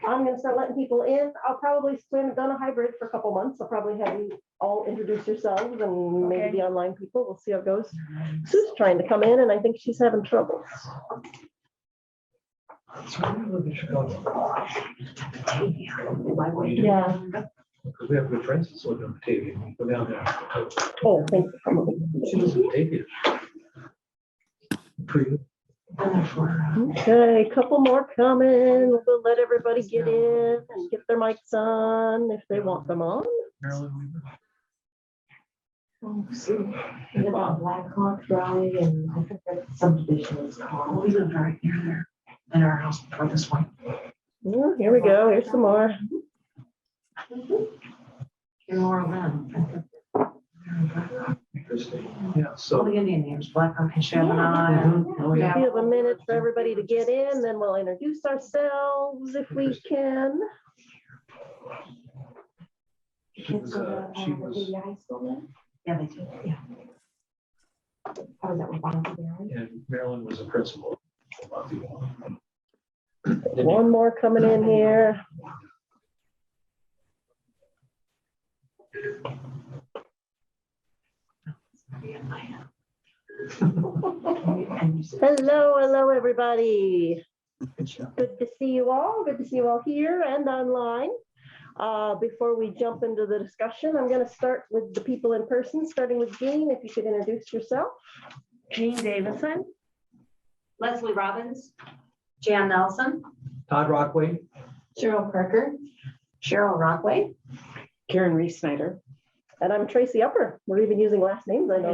I'm going to start letting people in. I'll probably, we haven't done a hybrid for a couple months. I'll probably have you all introduce yourselves and maybe the online people. We'll see how it goes. Sue's trying to come in and I think she's having trouble. Yeah. Because we have good friends that's living in Batavia. Go down there. Oh, thank you. She lives in Batavia. For you. Okay, a couple more coming. We'll let everybody get in and get their mics on if they want them on. Marilyn Weaver. And about Black Hawk Drive, and I think that subdivision is called. We live right near there in our house before this one. Oh, here we go. Here's some more. In Orlando. Interesting. Yeah, All so. the Indian names, Black Hawk and Chaminade. Oh, We yeah. have a minute for everybody to get in, then we'll introduce ourselves if we can. She was, Yeah, they do, yeah. How was that with Bonnie? and Marilyn was a principal. One more coming in here. Hello, everybody. Good to see you all. Good to see you all here and online. Before we jump into the discussion, I'm going to start with the people in person, starting with Jean. If you could introduce yourself. Jean Davison, Leslie Robbins, Jan Nelson, Todd Rockway. Cheryl Parker, Cheryl Rockway, Karen Reese Snyder. And I'm Tracy Upper. We're even using last names, I know.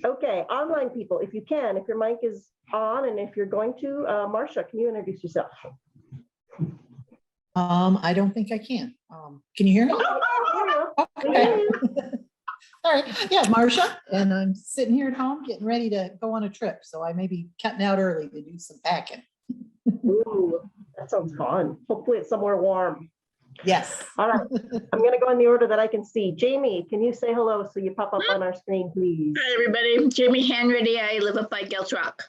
Okay, online people, if you can, if your mic is on and if you're going to, Marcia, can you introduce yourself? I don't think I can. Can you hear me? Okay. All right. Yeah, Marcia, and I'm sitting here at home getting ready to go on a trip. So I may be cutting out early to do some packing. Ooh, that sounds fun. Hopefully it's somewhere warm. Yes. All right, I'm gonna go in the order that I can see. Jamie, can you say hello so you pop up on our screen, please? Hi, everybody. Jamie Hanready. I live up by Gelt Rock.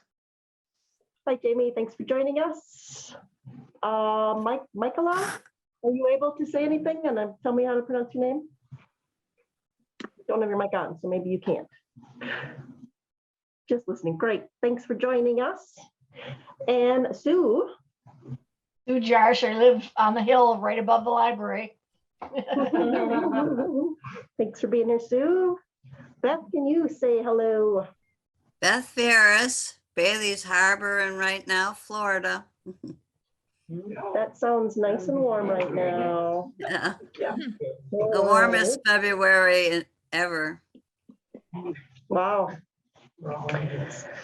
Hi, Jamie. Thanks for joining us. Michaela, are you able to say anything and tell me how to pronounce your name? You don't have your mic on, so maybe you can't. Just listening. Great. Thanks for joining us. And Sue. Sue Jarsh. I live on the hill right above the library. Thanks for being here, Sue. Beth, can you say hello? Beth Ferris, Bailey's Harbor, and right now, Florida. That sounds nice and warm right now. Yeah. The warmest February ever. Wow.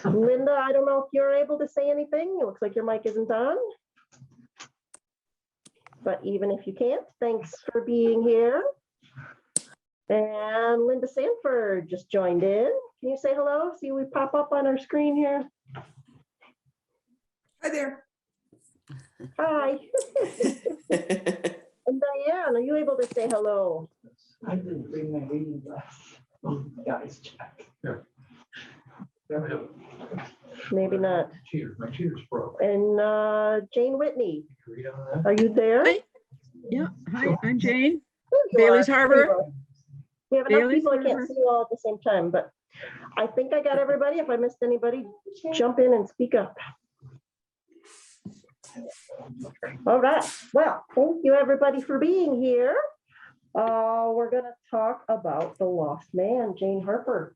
Linda, I don't know if you're able to say anything. It looks like your mic isn't on. But even if you can't, thanks for being here. And Linda Sanford just joined in. Can you say hello? See, we pop up on our screen here. Hi there. Hi. And Diane, are you able to say hello? I didn't bring my reading glasses. Guys, check. Maybe not. My cheaters broke. And Jane Whitney, You read on that? are you there? Hi. Yeah. Hi, I'm Jane. There you Bailey's are. Harbor. There you are. We have enough Bailey's people, I can't Harbor. see you all at the same time, but I think I got everybody. If I missed anybody, jump in and speak up. All right. Well, thank you everybody for being here. We're going to talk about the lost man, Jane Harper.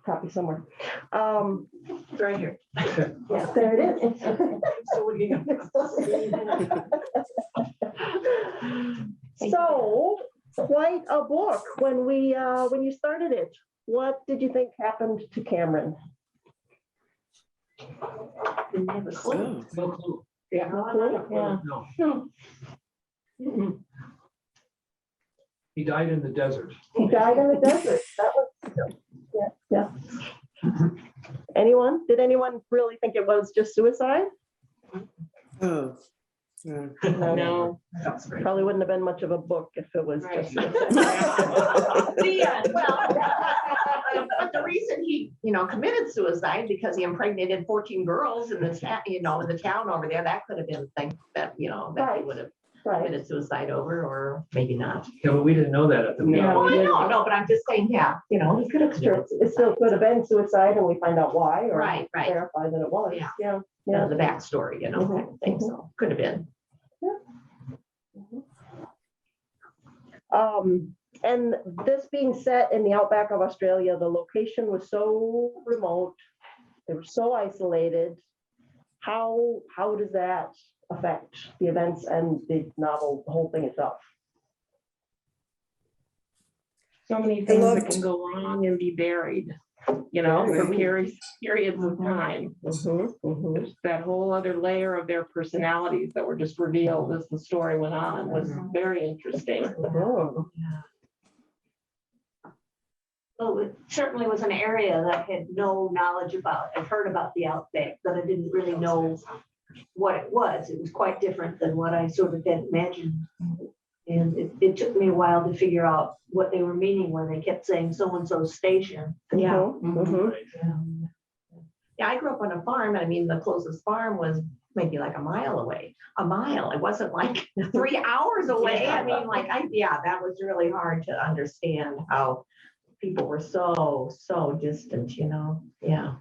Copy somewhere. right here. Yeah, there it is. So, quite a book. When you started it, what did you think happened to Cameron? Didn't have a clue. No clue. Yeah. No. He died in the desert. He died in the desert. That was, yeah. Anyone? Did anyone really think it was just suicide? Oh, No, That's great. probably wouldn't have been much of a book if it was just. Yeah, well, but the reason he, committed suicide because he impregnated 14 girls in the in the town over there, that could have been the thing that, that he Right. would have Right. committed suicide over, or maybe not. Yeah, but we didn't know that at the beginning. No. Well, I know, no, but I'm just saying, yeah, he could have. It still could have been suicide and we find out why or Right, right. clarify that it was. Yeah. Yeah. Yeah, Yeah. the backstory, kind of thing, so could have been. And this being set in the outback of Australia, the location was so remote. They were so isolated. How does that affect the events and the novel, the whole thing itself? So many things that can go wrong and be buried, for periods of time. There's that whole other layer of their personalities that were just revealed as the story went on. It was very interesting. Oh. Well, it certainly was an area that I had no knowledge about. I've heard about the outback, but I didn't really know what it was. It was quite different than what I sort of had imagined. And it took me a while to figure out what they were meaning when they kept saying so-and-so station. Yeah. Yeah, I grew up on a farm. I mean, the closest farm was maybe like a mile away. A mile. It wasn't like 3 hours away. I mean, that was really hard to understand how people were so distant, Yeah.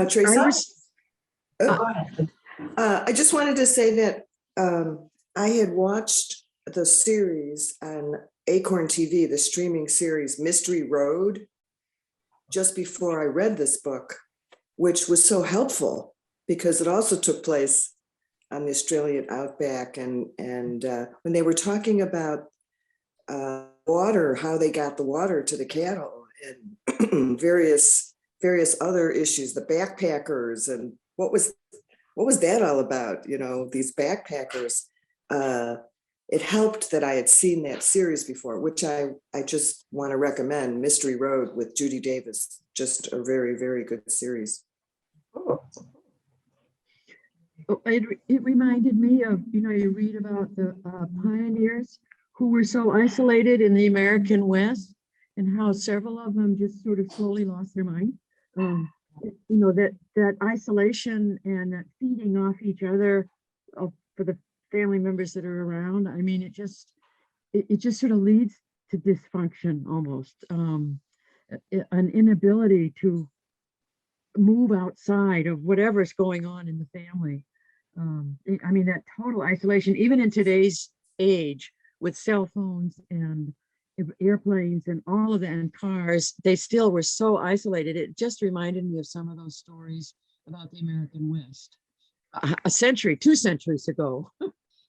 Tracy, Go ahead. I just wanted to say that I had watched the series on Acorn TV, the streaming series Mystery Road, just before I read this book, which was so helpful because it also took place on the Australian outback. And when they were talking about water, how they got the water to the cattle and various other issues, the backpackers, and what was that all about? These backpackers. It helped that I had seen that series before, which I just want to recommend. Mystery Road with Judy Davis, just a very, very good series. It reminded me of, you read about the pioneers who were so isolated in the American West and how several of them just sort of slowly lost their mind. That isolation and that feeding off each other for the family members that are around. I mean, it just sort of leads to dysfunction almost, an inability to move outside of whatever's going on in the family. I mean, that total isolation, even in today's age with cell phones and airplanes and all of that and cars, they still were so isolated. It just reminded me of some of those stories about the American West a century, 2 centuries ago.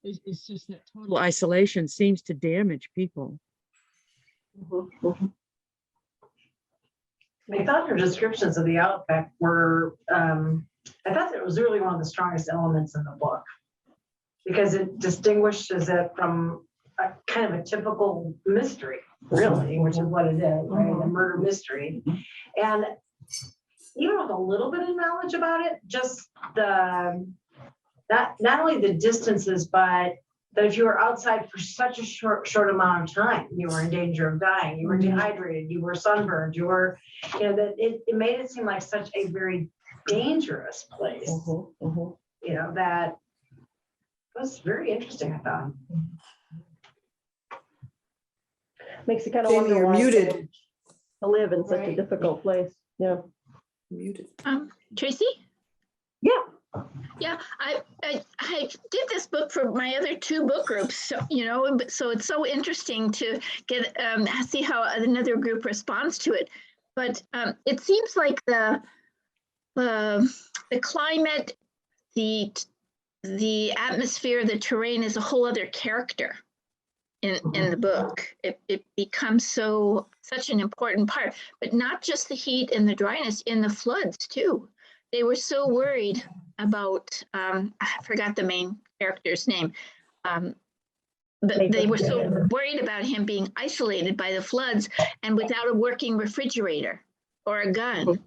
It's just that total isolation seems to damage people. I thought your descriptions of the outback were, I thought it was really one of the strongest elements in the book because it distinguishes it from a kind of a typical mystery, really, which is what it is, right? A murder mystery. And even with a little bit of knowledge about it, just not only the distances, but that if you were outside for such a short amount of time, you were in danger of dying, you were dehydrated, you were sunburned, you were, that it made it seem like such a very dangerous place. That was very interesting, I thought. Makes you kind of Jamie, wonder you're why muted. to live in such a difficult place. Yeah. Muted. Tracy? Yeah. Yeah, I did this book for my other 2 book groups, so so it's so interesting to get see how another group responds to it. But it seems like the climate, the atmosphere, the terrain is a whole other character in the book. It becomes such an important part, but not just the heat and the dryness, in the floods too. They were so worried about, I forgot the main character's name. They were so worried about him being isolated by the floods and without a working refrigerator or a gun.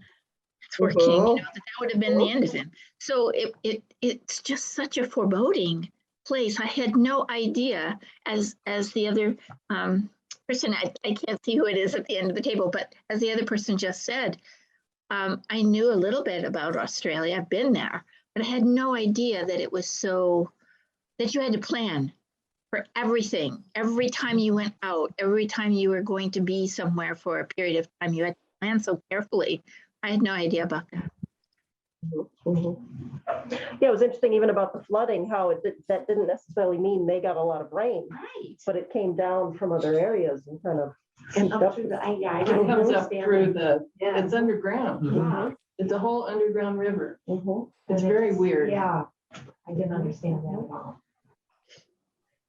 stops working, Mhm. that would have been the end of him. So it's just such a foreboding place. I had no idea, as the other person, I can't see who it is at the end of the table, but as the other person just said, I knew a little bit about Australia. I've been there, but I had no idea that it was so, that you had to plan for everything. Every time you went out, every time you were going to be somewhere for a period of time, you had to plan so carefully. I had no idea about that. Mhm. Yeah, it was interesting even about the flooding, how that didn't necessarily mean they got a lot of rain, Right. but it came down from other areas and kind of. And up up through the, I It don't comes up understand through that. the, it's underground. Mhm. It's a whole underground river. Mhm. It's very weird. Yeah, I didn't understand that at all.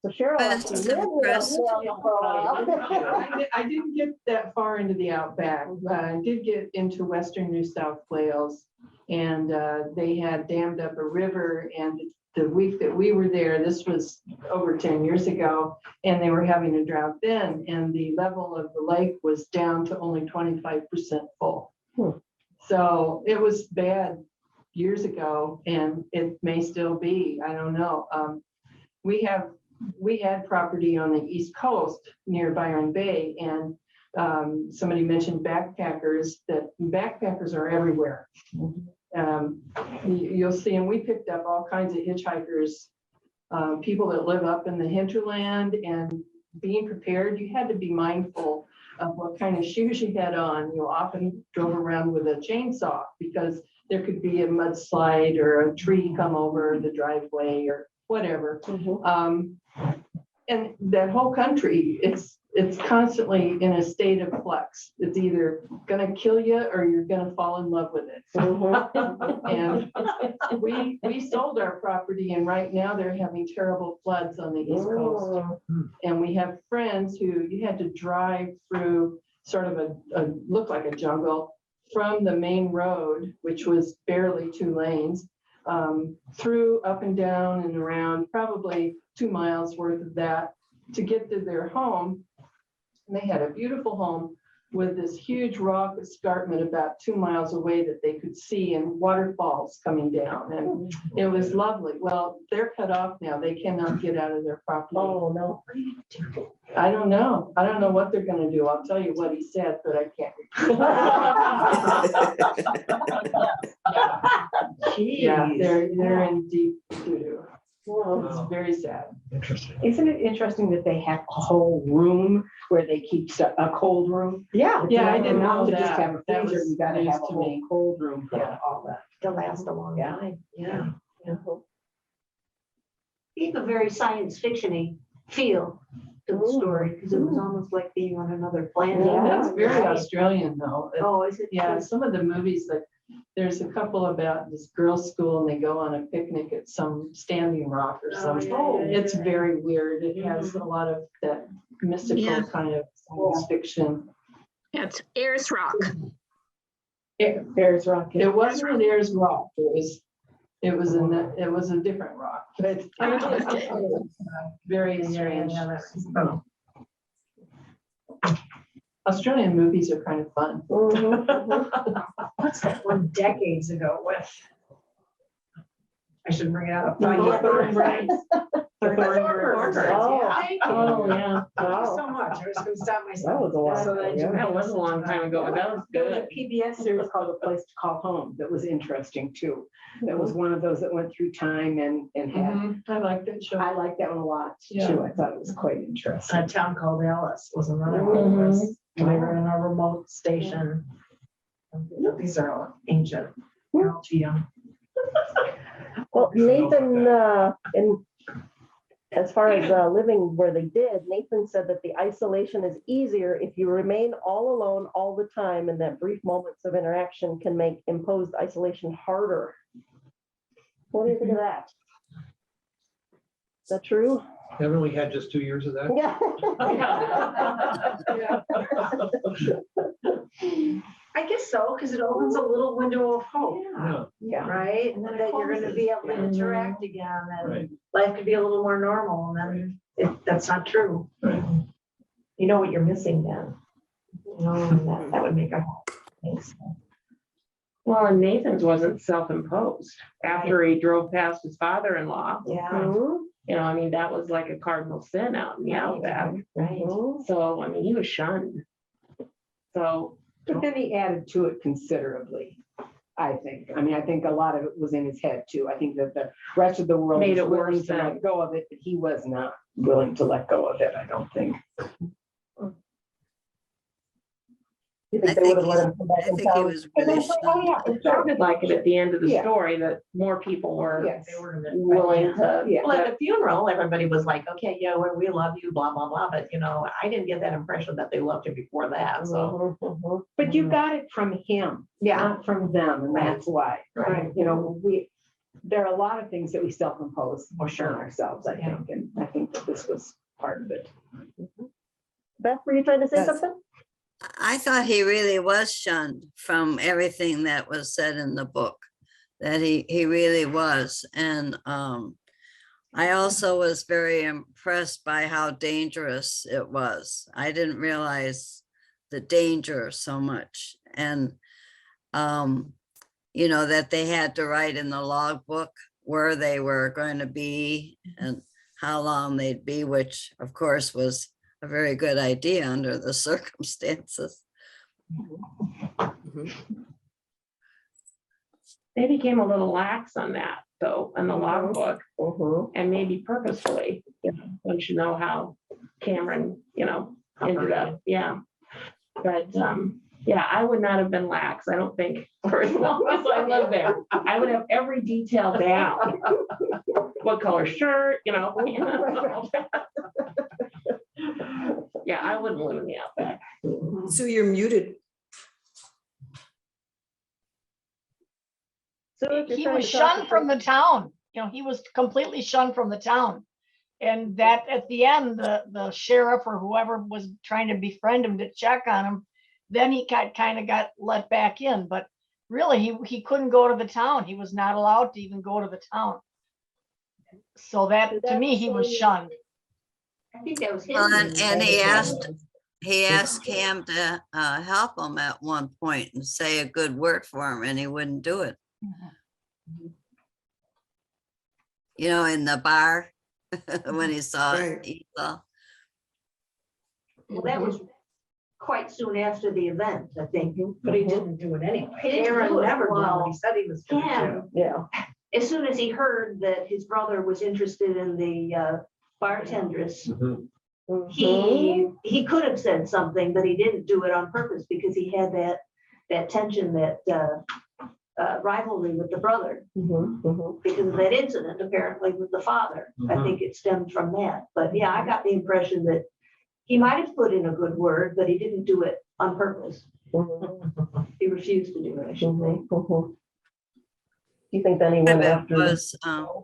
So Cheryl, That's actually lived in impressive. Australia for a while. I didn't get that far into the outback, but I did get into western New South Wales. And they had dammed up a river, and the week that we were there, this was over 10 years ago, and they were having a drought then, and the level of the lake was down to only 25% full. So it was bad years ago, and it may still be, I don't know. We had property on the East Coast near Byron Bay, and somebody mentioned backpackers, that backpackers are everywhere. You'll see, and we picked up all kinds of hitchhikers, people that live up in the hinterland, and being prepared, you had to be mindful of what kind of shoes you had on. You often drove around with a chainsaw because there could be a mudslide or a tree come over the driveway or whatever. And that whole country, it's constantly in a state of flux. It's either gonna kill you or you're gonna fall in love with it. And we sold our property, and right now they're having terrible floods on the East Coast. And we have friends who you had to drive through sort of a looked like a jungle from the main road, which was barely 2 lanes, through up and down and around, probably 2 miles worth of that to get to their home. And they had a beautiful home with this huge rock escarpment about 2 miles away that they could see, and waterfalls coming down. And it was lovely. Well, they're cut off now. They cannot get out of their property. Oh, no. I don't know. I don't know what they're going to do. I'll tell you what he said, but I can't. Yeah, they're in deep doo-doo. It's very sad. Interesting. Isn't it interesting that they have a whole room where they keep a cold room? Yeah, I didn't know To just that. have a That freezer, was you gotta news have a to whole me. cold room for Yeah. all that. To last a long Yeah. time, yeah. Gave a very science fiction-y feel to the story, because it was almost like being on another planet. That's very Right. Australian though. Oh, is it? Yeah, some of the movies that, there's a couple about this girls' school and they go on a picnic at some standing rock or something. It's very weird. It has a lot of that mystical Yeah. kind of science fiction. Yeah, it's Ayers Rock. Bears Rock. It wasn't an Ayers Rock. It was a different rock. But very strange. Australian movies are kind of fun. What's that one decades ago with? I should bring it up. Thornbirds. Thornbirds, Oh. Thank you. Oh, yeah. Thank you so much. I was gonna stop That myself. was a while So ago, that yeah. you That was a long time ago, but that was There was a good. PBS series called A Place to Call Home that was interesting too. That was one of those that went through time and had, Mhm. I like that show. I liked that one a lot Yeah. too. I thought it was quite interesting. A Town Called Alice was another one. That was- We were in a remote station. These are all ancient. You're all too young. Well, Nathan, as far as living where they did, Nathan said that the isolation is easier if you remain all alone all the time, and that brief moments of interaction can make imposed isolation harder. What do you think of that? Is that true? Haven't we had just 2 years of that? Yeah. I guess so, because it opens a little window of hope, Yeah. Yeah. right? And that you're gonna be able to interact again, Right. and life could be a little more normal, and then that's not true. You know what you're missing then. You know, and that would make a. Well, and Nathan's wasn't self-imposed. After he drove past his father-in-law, Yeah, Mhm. you know, I mean, that was like a cardinal sin out in the outback. right. So, I mean, he was shunned. So, But then he added to it considerably, I think. I mean, I think a lot of it was in his head too. I think that the rest of the world Made was it willing worse to then. let go of it, but he was not willing to let go of it, I don't think. You I think they think would have let him come back I in think he town? was And then really say, oh, shunned. yeah, it sounded like it at the end of the Yeah. story that more people were Yes. They were willing to. Yeah. Well, at the funeral, everybody was like, okay, yeah, we love you, blah, blah, blah. But, you know, I didn't get that impression that they loved him before that. So, But you got it from him, yeah, not from them, and that's why. right. You know, there are a lot of things that we self-impose For sure. on ourselves, I Yeah. think, and I think that this was part of it. Beth, were you trying to say Yes. something? I thought he really was shunned from everything that was said in the book, that he really was. And I also was very impressed by how dangerous it was. I didn't realize the danger so much. And, you know, that they had to write in the logbook where they were going to be and how long they'd be, which of course was a very good idea under the circumstances. They became a little lax on that though, in the logbook, and maybe purposefully, you know, don't you know how Cameron, you know, ended up, yeah. But, yeah, I would not have been lax, I don't think, for as long as I lived there. I would have every detail down. What color shirt, you know. Yeah, I wouldn't live in the outback. So you're muted. So if you're He trying was to talk shunned to from the somebody- town. You know, he was completely shunned from the town. And that at the end, the sheriff or whoever was trying to befriend him to check on him, then he kind of got let back in. But really, he couldn't go to the town. He was not allowed to even go to the town. So that, to me, he was shunned. I think that was him. Well, and he asked Cam to help him at one point and say a good word for him, and he wouldn't do it. You know, in the bar when he saw Right. Esau. Well, that was quite soon after the event, I think. But he didn't do it anyway. He didn't do Aaron it. never did Well, what he said he was going to Cam, do. Yeah. as soon as he heard that his brother was interested in the bartendress, he could have said something, but he didn't do it on purpose because he had that tension, that rivalry with the brother because of that incident apparently with the father. I think it stemmed from that. But yeah, I got the impression that he might have put in a good word, but he didn't do it on purpose. He refused to do it, I should say. Do you think then he went It after? was, On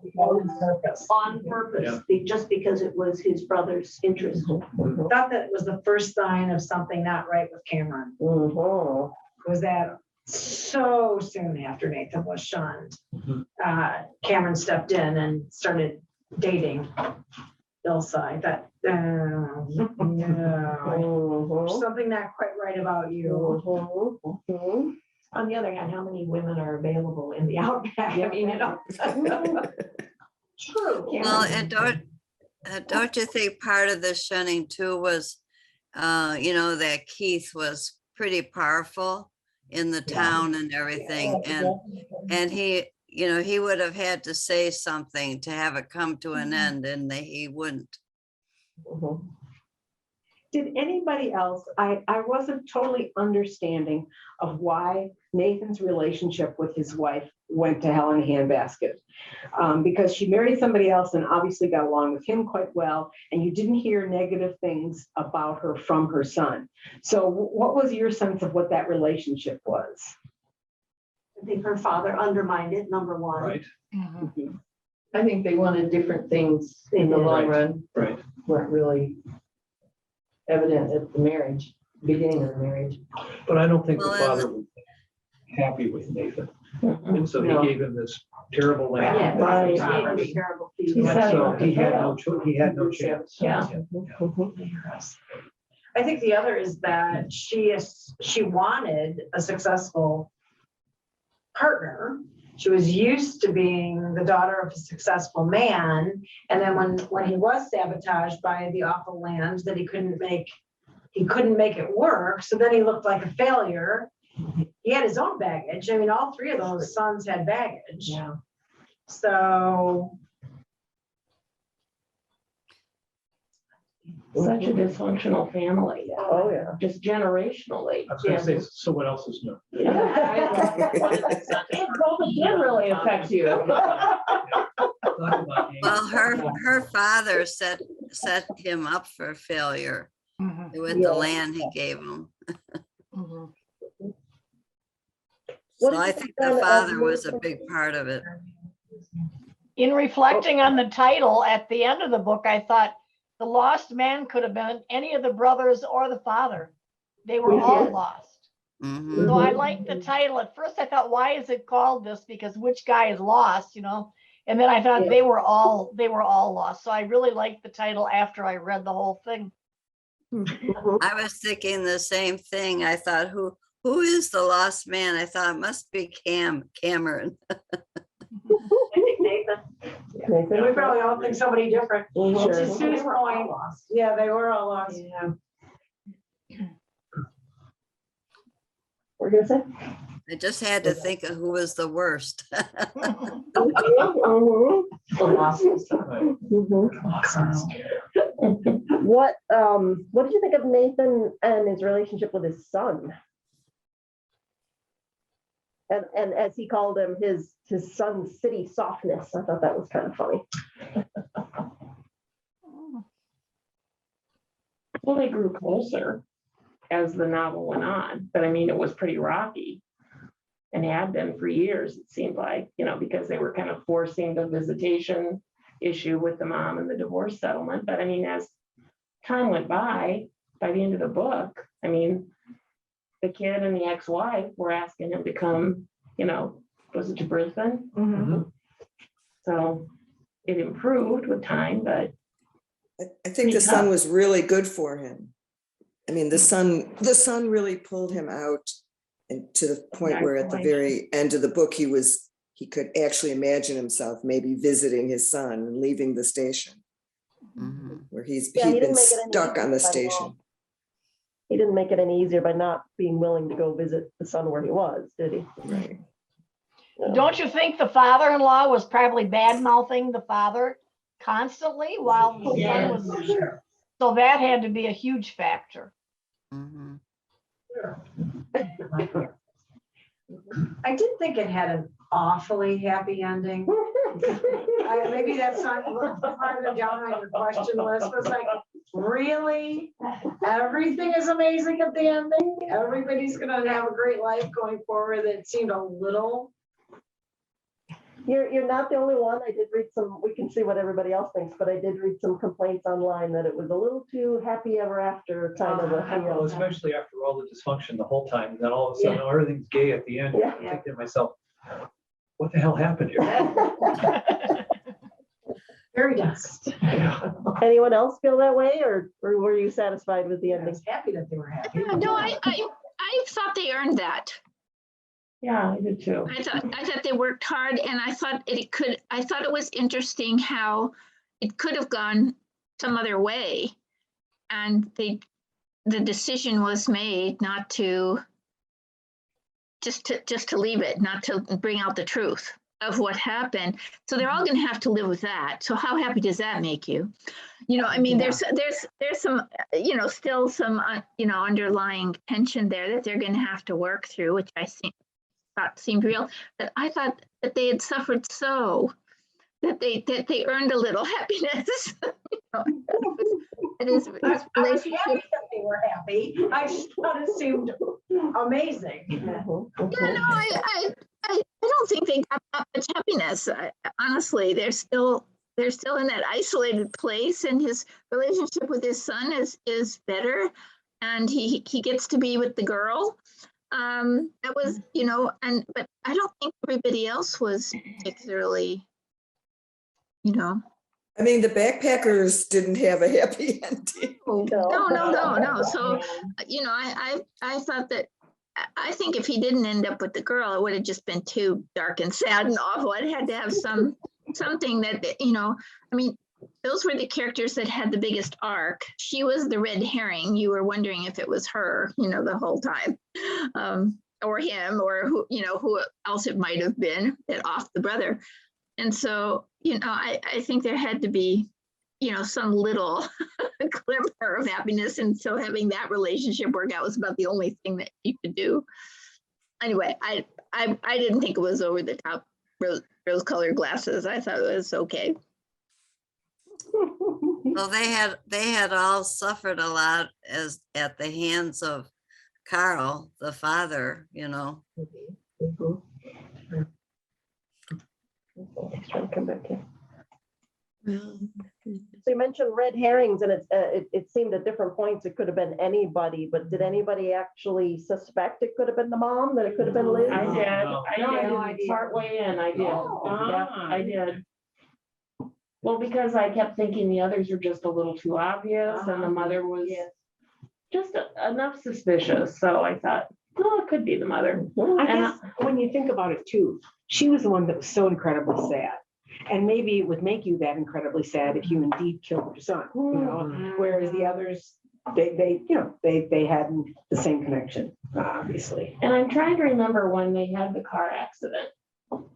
purpose. On purpose, just because it was his brother's interest. Thought that was the first sign of something not right with Cameron. Was that so soon after Nathan was shunned, Cameron stepped in and started dating Ilsa. I thought, no, there's something not quite right about you. On the other hand, how many women are available in the outback? I mean, you know. True. well, and don't you think part of the shunning too was, you know, that Keith was pretty powerful in the town and everything, and he, you know, he would have had to say something to have it come to an end, and he wouldn't. Did anybody else, I wasn't totally understanding of why Nathan's relationship with his wife went to hell in a handbasket. Because she married somebody else and obviously got along with him quite well, and you didn't hear negative things about her from her son. So what was your sense of what that relationship was? I think her father undermined it, number one. Right, I think they wanted different things in the long run, right. weren't really evident at the marriage, beginning of the marriage. But I don't think the Well, father was happy with Nathan. And so No. he gave him this terrible land. Yeah, Right. it was terrible. And so he had no choice, he had no chance. Yeah. I think the other is that she wanted a successful partner. She was used to being the daughter of a successful man. And then when he was sabotaged by the awful land that he couldn't make it work. So then he looked like a failure. He had his own baggage. I mean, all three of those sons had baggage. Yeah. So Such a dysfunctional family. Oh, yeah. Just generationally. I was gonna say, so what else is new? COVID did really affect you. Well, her father set him up for failure Mhm, with Yeah. the land he gave him. mhm. What So did I you think think the then of father was a Nathan- big part of it. In reflecting on the title at the end of the book, I thought the lost man could have been any of the brothers or the father. They were all lost. Mhm. So I liked the title. At first I thought, why is it called this? Because which guy is lost, you know? And then I thought they were all lost. So I really liked the title after I read the whole thing. I was thinking the same thing. I thought, who is the lost man? I thought it must be Cameron. I think Nathan. Nathan? we probably all think somebody different. Mhm. To Sue's point, yeah, they were all lost. Yeah. We're gonna say? I just had to think of who was the worst. Mhm. The losses. Mhm. What did you think of Nathan and his relationship with his son? And as he called him, his son's city softness. I thought that was kind of funny. Well, they grew closer as the novel went on, but I mean, it was pretty rocky and had been for years, it seemed like, because they were kind of forcing the visitation issue with the mom and the divorce settlement. But I mean, as time went by the end of the book, I mean, the kid and the ex-wife were asking him to come, was it to Brisbane? Mhm. So it improved with time, but I think the son was really good for him. I mean, the son really pulled him out, and to the point where at the very end of the book, he could actually imagine himself maybe visiting his son and leaving the station, Mhm. where he'd Yeah, he been didn't make it any stuck on the easier by station. He didn't make it any easier by not being willing to go visit the son where he was, did he? Right. No. Don't you think the father-in-law was probably bad-mouthing the father constantly while the son was, so that had to be a huge factor. Mhm. I did think it had an awfully happy ending. Maybe that's not a little farther down on your question list, was like, really? Everything is amazing at the ending? Everybody's gonna have a great life going forward? It seemed a little. You're not the only one. I did read some, we can see what everybody else thinks, but I did read some complaints online that it was a little too happy ever after kind of a Well, feel. especially after all the dysfunction the whole time, and then all of a sudden, everything's gay at the end. Yeah. I'm thinking to myself, what the hell happened here? Very dust. Anyone else feel that way, or were you satisfied with the I ending? was happy that they were happy. No, I thought they earned that. yeah, I did too. I thought they worked hard, and I thought it was interesting how it could have gone some other way. And the decision was made not to just to leave it, not to bring out the truth of what happened. So they're all going to have to live with that. So how happy does that make you? I mean, there's some, still some, underlying tension there that they're going to have to work through, which I thought seemed real. But I thought that they had suffered so that they earned a little happiness. It is I was happy that they were happy. I just thought it seemed amazing. Yeah, no, I don't think they got that much happiness. Honestly, they're still in that isolated place, and his relationship with his son is better, and he gets to be with the girl. That was, but I don't think everybody else was particularly, I mean, the backpackers didn't have a happy ending. No. So, I thought that I think if he didn't end up with the girl, it would have just been too dark and sad and awful. It had to have something that, I mean, those were the characters that had the biggest arc. She was the red herring. You were wondering if it was her, the whole time, or him, or who else it might have been that off the brother. And so, I think there had to be, some little glimmer of happiness. And so having that relationship work out was about the only thing that you could do. Anyway, I didn't think it was over the top rose-colored glasses. I thought it was okay. Well, they had all suffered a lot at the hands of Carl, the father, Thanks for coming back here. Well, So you mentioned red herrings, and it seemed at different points it could have been anybody, but did anybody actually suspect it could have been the mom, that it could have been Liz? I did. No. I did. Partway in, I did. Oh. Yeah, I did. Well, because I kept thinking the others were just a little too obvious, and the mother was just enough suspicious. So I thought, it could be the mother. I And guess when you think about it too, she was the one that was so incredibly sad. And maybe it would make you that incredibly sad if you indeed killed your son, whereas the others, they hadn't the same connection, obviously. And I'm trying to remember when they had the car accident.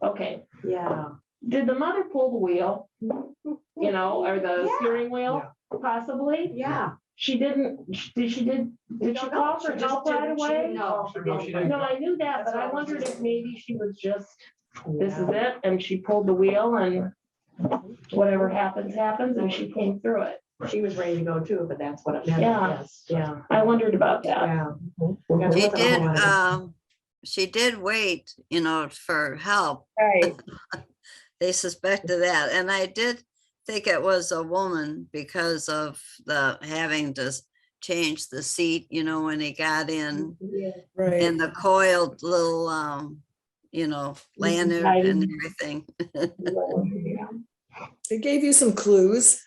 Okay, Yeah. did the mother pull the wheel? Or the steering wheel, possibly? Yeah. She didn't, did she call for help right away? No, she didn't. No, I knew that, but I wondered if maybe she was just, this is it, and she pulled the wheel and whatever happens, and she came through it. She was ready to go too, but that's what it meant. Yeah. Yes. Yeah. I wondered about that. Yeah. She did wait, for help. Right. They suspected that. And I did think it was a woman because of the having to change the seat, when he got in, Right. and the coiled little, lanyard and everything. They gave you some clues.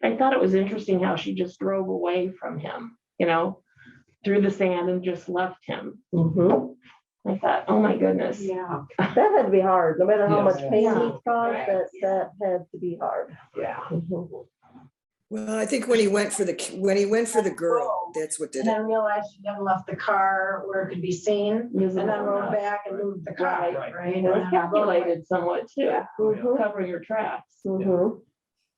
I thought it was interesting how she just drove away from him, through the sand and just left him. I thought, oh my goodness. Yeah. That had to be hard, no matter how much pain Yeah. he caused, that had to be hard. Yeah. Well, I think when he went for the girl, that's what did And it. then realized she never left the car where it could be seen, and then rode back and moved the car, Right. right? And it was calculated somewhat too, Mhm. covering your tracks. Mhm.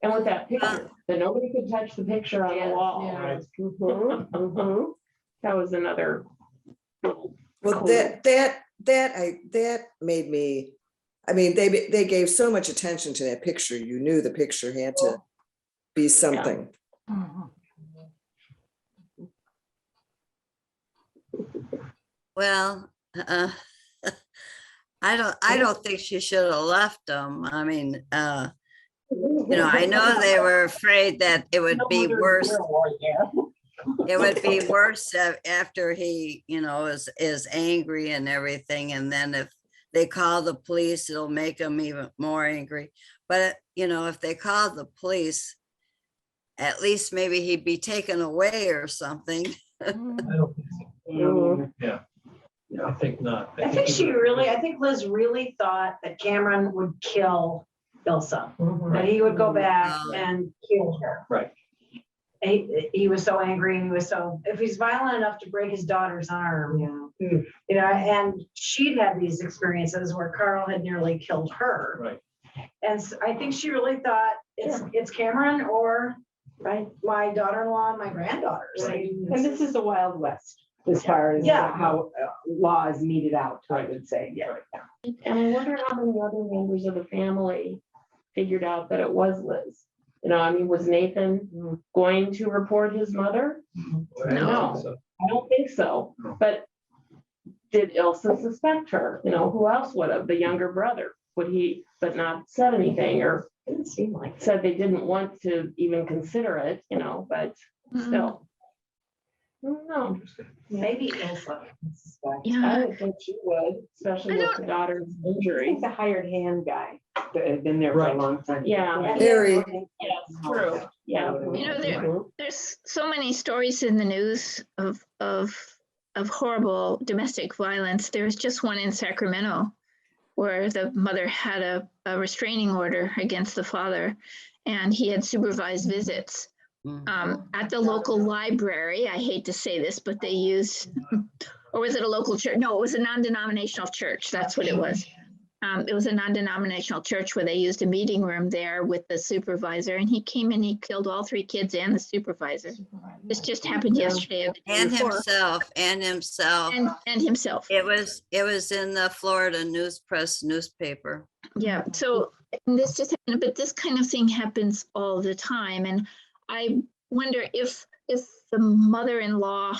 And with that picture, that nobody could touch the picture on the wall. Right. Mhm. Mhm. That was another little. Well, clue. that made me, I mean, they gave so much attention to that picture. You knew the picture had to be something. Well, I don't think she should have left them. I mean, I know they were afraid that it would be worse. It would be worse after he, is angry and everything. And then if they call the police, it'll make him even more angry. But, if they called the police, at least maybe he'd be taken away or something. I don't think so. Yeah. Yeah, I think not. I think Liz really thought that Cameron would kill Ilsa, that he would go back and kill her. Right. He was so angry, and if he's violent enough to break his daughter's arm, and she'd had these experiences where Carl had nearly killed her. Right. And so I think she really thought it's Cameron or my daughter-in-law and my granddaughters. Right. And this is the Wild West as far as how law is meted out, I would say. Yeah. And I wonder how many other members of the family figured out that it was Liz. Was Nathan going to report his mother? No. I don't think so. No. But did Ilsa suspect her? Who else would have? The younger brother? Would he, but not said anything, or Didn't seem like. said they didn't want to even consider it, but still. I don't know. Maybe Ilsa. I Yeah, don't think she would. Especially I with the daughter's I injury. think the hired hand guy that had been there for a Right. long time. Yeah, Harry, yes, true. Yeah. You know, there's so many stories in the news of horrible domestic violence. There's just one in Sacramento where the mother had a restraining order against the father, and he had supervised visits at the local library. I hate to say this, but they used, or was it a local church? No, it was a non-denominational church. That's what it was. It was a non-denominational church where they used a meeting room there with the supervisor, and he came in, he killed all 3 kids and the supervisor. This just happened yesterday. Or the day And before. himself. And himself. It was in the Florida Press newspaper. Yeah, so this just happened, but this kind of thing happens all the time. And I wonder if the mother-in-law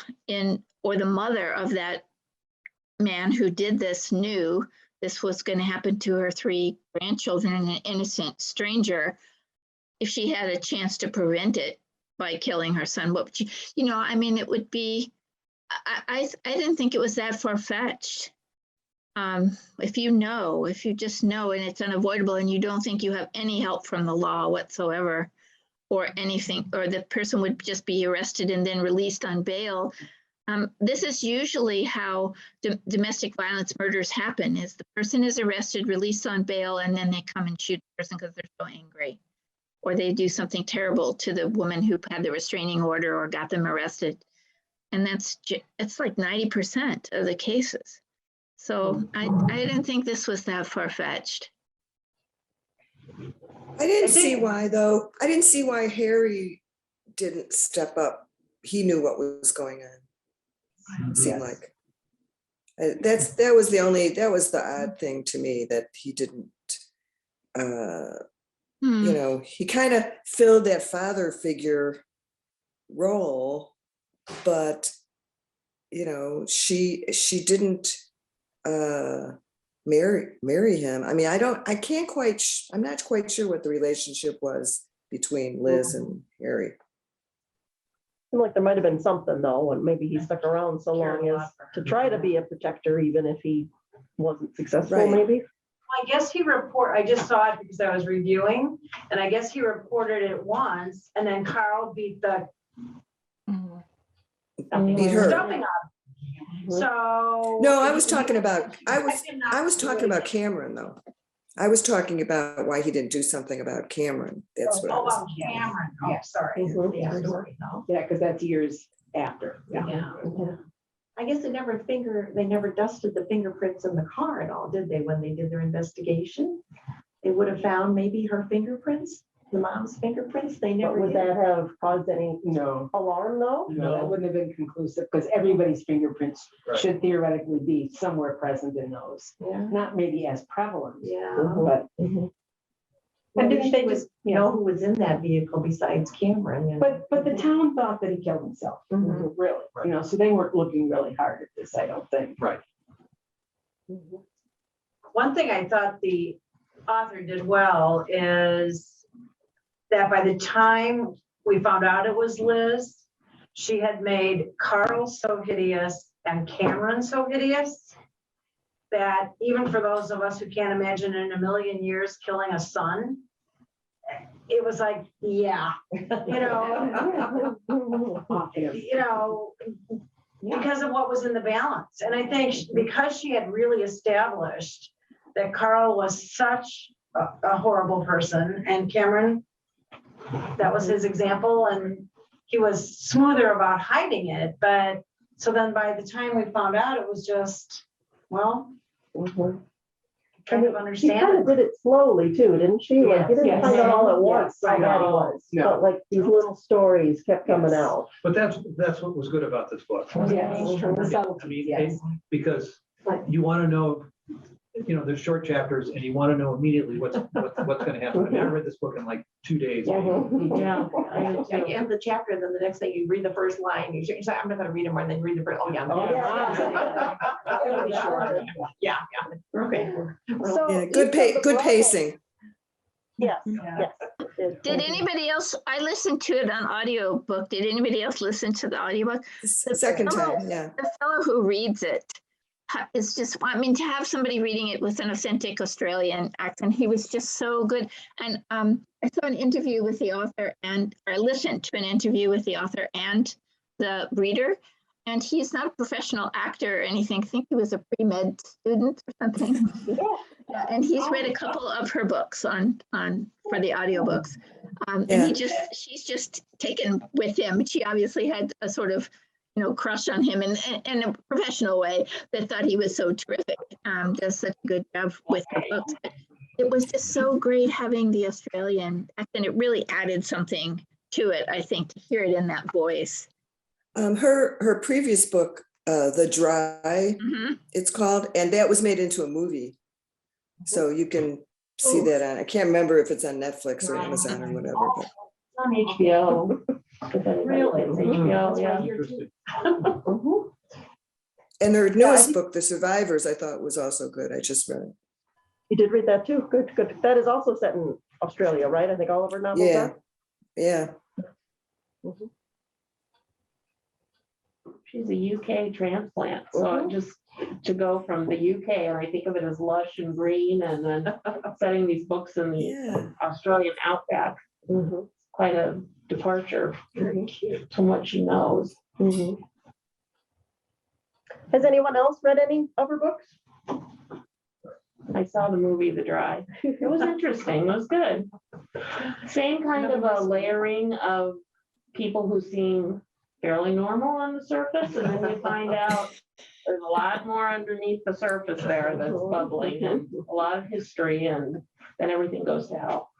or the mother of that man who did this knew this was going to happen to her 3 grandchildren and an innocent stranger, if she had a chance to prevent it by killing her son, what would she, I mean, it would be, I didn't think it was that far-fetched. If you just know and it's unavoidable and you don't think you have any help from the law whatsoever or anything, or the person would just be arrested and then released on bail. This is usually how domestic violence murders happen, is the person is arrested, released on bail, and then they come and shoot the person because they're so angry. Or they do something terrible to the woman who had the restraining order or got them arrested. And it's like 90% of the cases. So I didn't think this was that far-fetched. I didn't see why, though. I didn't see why Harry didn't step up. He knew what was going on. It seemed like that was the odd thing to me, that he didn't. He kind of filled that father figure role, but she didn't marry him. I mean, I'm not quite sure what the relationship was between Liz and Harry. Seemed like there might have been something though, and maybe he stuck around so long as to try to be a protector, even if he wasn't successful, Right. maybe. I guess I just saw it because I was reviewing, and I guess he reported it once, and then Carl beat the Beat her. stuffing out. So. No, I was talking about Cameron, though. I was talking about why he didn't do something about Cameron. That's what I was. About Cameron. Oh, sorry. Yeah, because that's years after. Yeah. I guess they never dusted the fingerprints in the car at all, did they, when they did their investigation? They would have found maybe her fingerprints, the mom's fingerprints. They But never would did. that have caused any No, alarm though? no, that wouldn't have been conclusive, because everybody's fingerprints Right. should theoretically be somewhere present in those. Yeah. Not maybe as prevalent, Yeah. but. And didn't they She just was- yeah. know who was in that vehicle besides Cameron? And- But the town thought that he killed himself, really, so they weren't looking really hard at this, I don't think. Right. One thing I thought the author did well is that by the time we found out it was Liz, she had made Carl so hideous and Cameron so hideous that even for those of us who can't imagine in a million years killing a son, it was like, yeah, because of what was in the balance. And I think because she had really established that Carl was such a horrible person, and Cameron, that was his example, and he was smoother about hiding it. But so then by the time we found out, it was just, well, kind of She understand kind it. of did it slowly too, didn't she? Like, you didn't Yes, find out all at once yes, how bad he no, was, no. but like these little stories kept coming Yes. out. But that's what was good about this book. Yes, the I subtlety, mean, yes. because you want to know, there's short chapters and you want to know immediately what's going to happen. I mean, I read this book in like 2 days. Yeah, you end the chapter, and then the next thing you read the first line, you say, I'm not gonna read them, and then read the first, oh, yeah. Yeah, okay. So Yeah, each of the good brothers- pacing. Yes, yes. Did anybody else, I listened to it on audiobook. Did anybody else listen to the audiobook? Second time, yeah. The fellow who reads it it's just, I mean, to have somebody reading it with an authentic Australian accent, he was just so good. And I saw an interview with the author and, or I listened to an interview with the author and the reader. And he's not a professional actor or anything. I think he was a pre-med student or something. Yeah, and he's read a couple of her books on for the audiobooks. And she's just taken with him. She obviously had a sort of, you know, crush on him in a professional way that thought he was so terrific. Does such a good job with her books. But it was just so great having the Australian accent. It really added something to it, I think, to hear it in that voice. Her previous book, The Dry, it's called, and that was made into a movie. So you can see that on, I can't remember if it's on Netflix or Amazon or whatever. But. On HBO. Really? It's HBO, yeah. Interesting. And their newest book, The Survivors, I thought was also good. I just read it. You did read that too? Good, good. That is also set in Australia, right? I think all of her novels Yeah, are. yeah. She's a UK transplant, so just to go from the UK, and I think of it as lush and green, and then setting these books in the Australian outback, quite a departure from what she knows. Has anyone else read any of her books? I saw the movie The Dry. It was interesting. It was good. Same kind of a layering of people who seem fairly normal on the surface, and then you find out there's a lot more underneath the surface there that's bubbling, and a lot of history, and then everything goes to hell.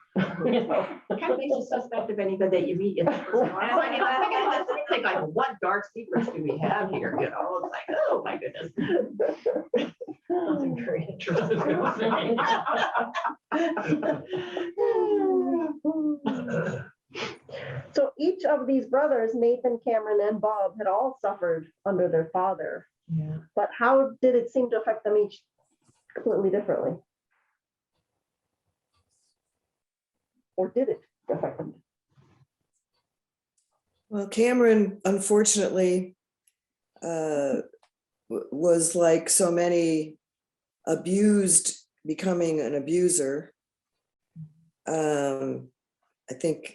You know? Kind of makes you suspect of anybody that you meet in the person. I think like, what dark secrets do we have here? You know, it's like, oh my goodness. Something very interesting. So each of these brothers, Nathan, Cameron, and Bob, had all suffered under their father. Yeah. But how did it seem to affect them each completely differently? Or did it affect them? Well, Cameron, unfortunately, was like so many abused, becoming an abuser. I think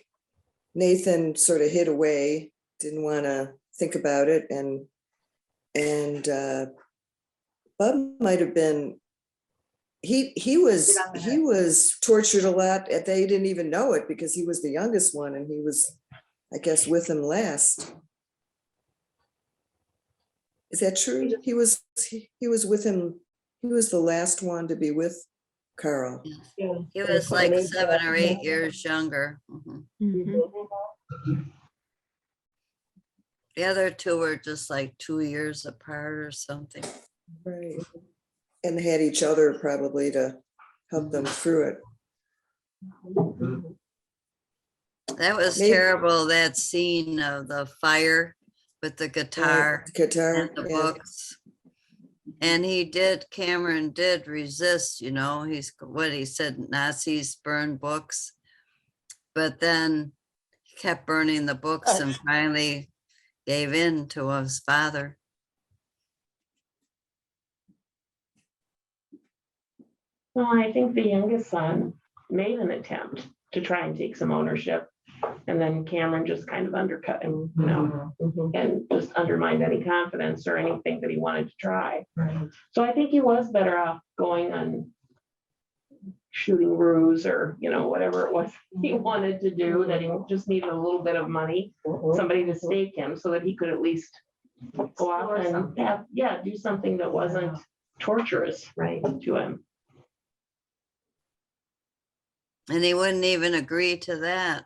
Nathan sort of hid away, didn't want to think about it, and Bub might have been. He was tortured a lot. They didn't even know it because he was the youngest one, and he was, I guess, with him last. Is that true? He was with him. He was the last one to be with Carl. He was like 7 or 8 years younger. The other two were just like 2 years apart or something. Right. And they had each other probably to help them through it. That was terrible, that scene of the fire with the guitar, and the books. And Cameron did resist, you know, he said Nazis burn books, but then he kept burning the books and finally gave in to his father. Well, I think the youngest son made an attempt to try and take some ownership, and then Cameron just kind of undercut him, you know, and just undermined any confidence or anything that he wanted to try. So I think he was better off going on shooting ruse or, you know, whatever it was he wanted to do, that he just needed a little bit of money, somebody to stake him so that he could at least go off and do something that wasn't torturous to him. And he wouldn't even agree to that.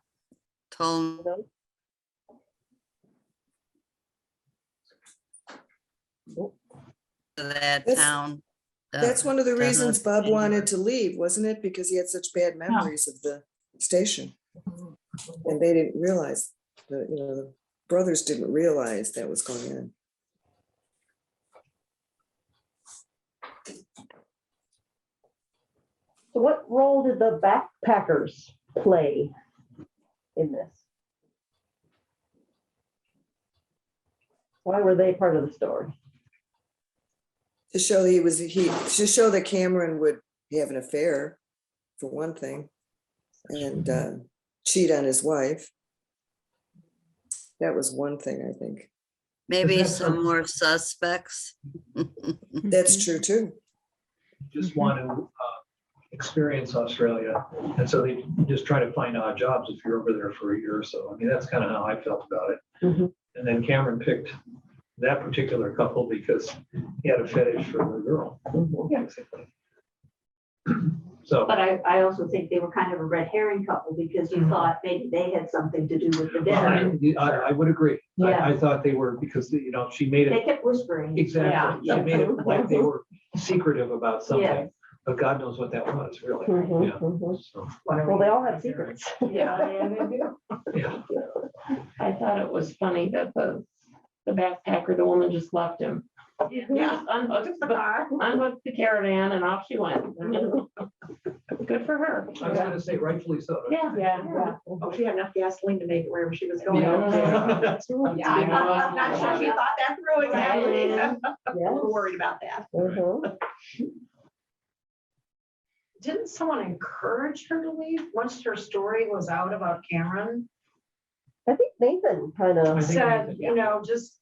Told him to that town. That's one of the reasons Bob wanted to leave, wasn't it? Because he had such bad memories of the station. And they didn't realize that, you know, the brothers didn't realize that was going on. So what role did the backpackers play in this? Why were they part of the story? To show to show that Cameron would have an affair, for one thing, and cheat on his wife. That was one thing, I think. Maybe that's some her- more suspects. That's true too. Just want to experience Australia. And so they just try to find odd jobs if you're over there for a year or so. I mean, that's kind of how I felt about it. Mhm. And then Cameron picked that particular couple because he had a fetish for the girl. Basically. So, But I also think they were kind of a red herring couple because you thought maybe they had something to do with the dinner. I would agree. Yeah. I thought they were because, she made They it, kept whispering. exactly. She made it like they were secretive about something, Yes. but God knows what that was, really. Mhm, Yeah. mhm. So, Well, they all have secrets. Yeah, yeah. I thought it was funny that the backpacker, the woman just left him. Yeah. Unhooked the caravan and off she went. Good for her. I was gonna say rightfully so. Yeah. Yeah. Oh, she had enough gasoline to make it wherever she was going. Yeah. That's right. Yeah, I'm not sure she thought that through exactly. Yes. We're worried about that. Mhm. Didn't someone encourage her to leave once her story was out about Cameron? I think Nathan kind I of, think Said, Nathan- just,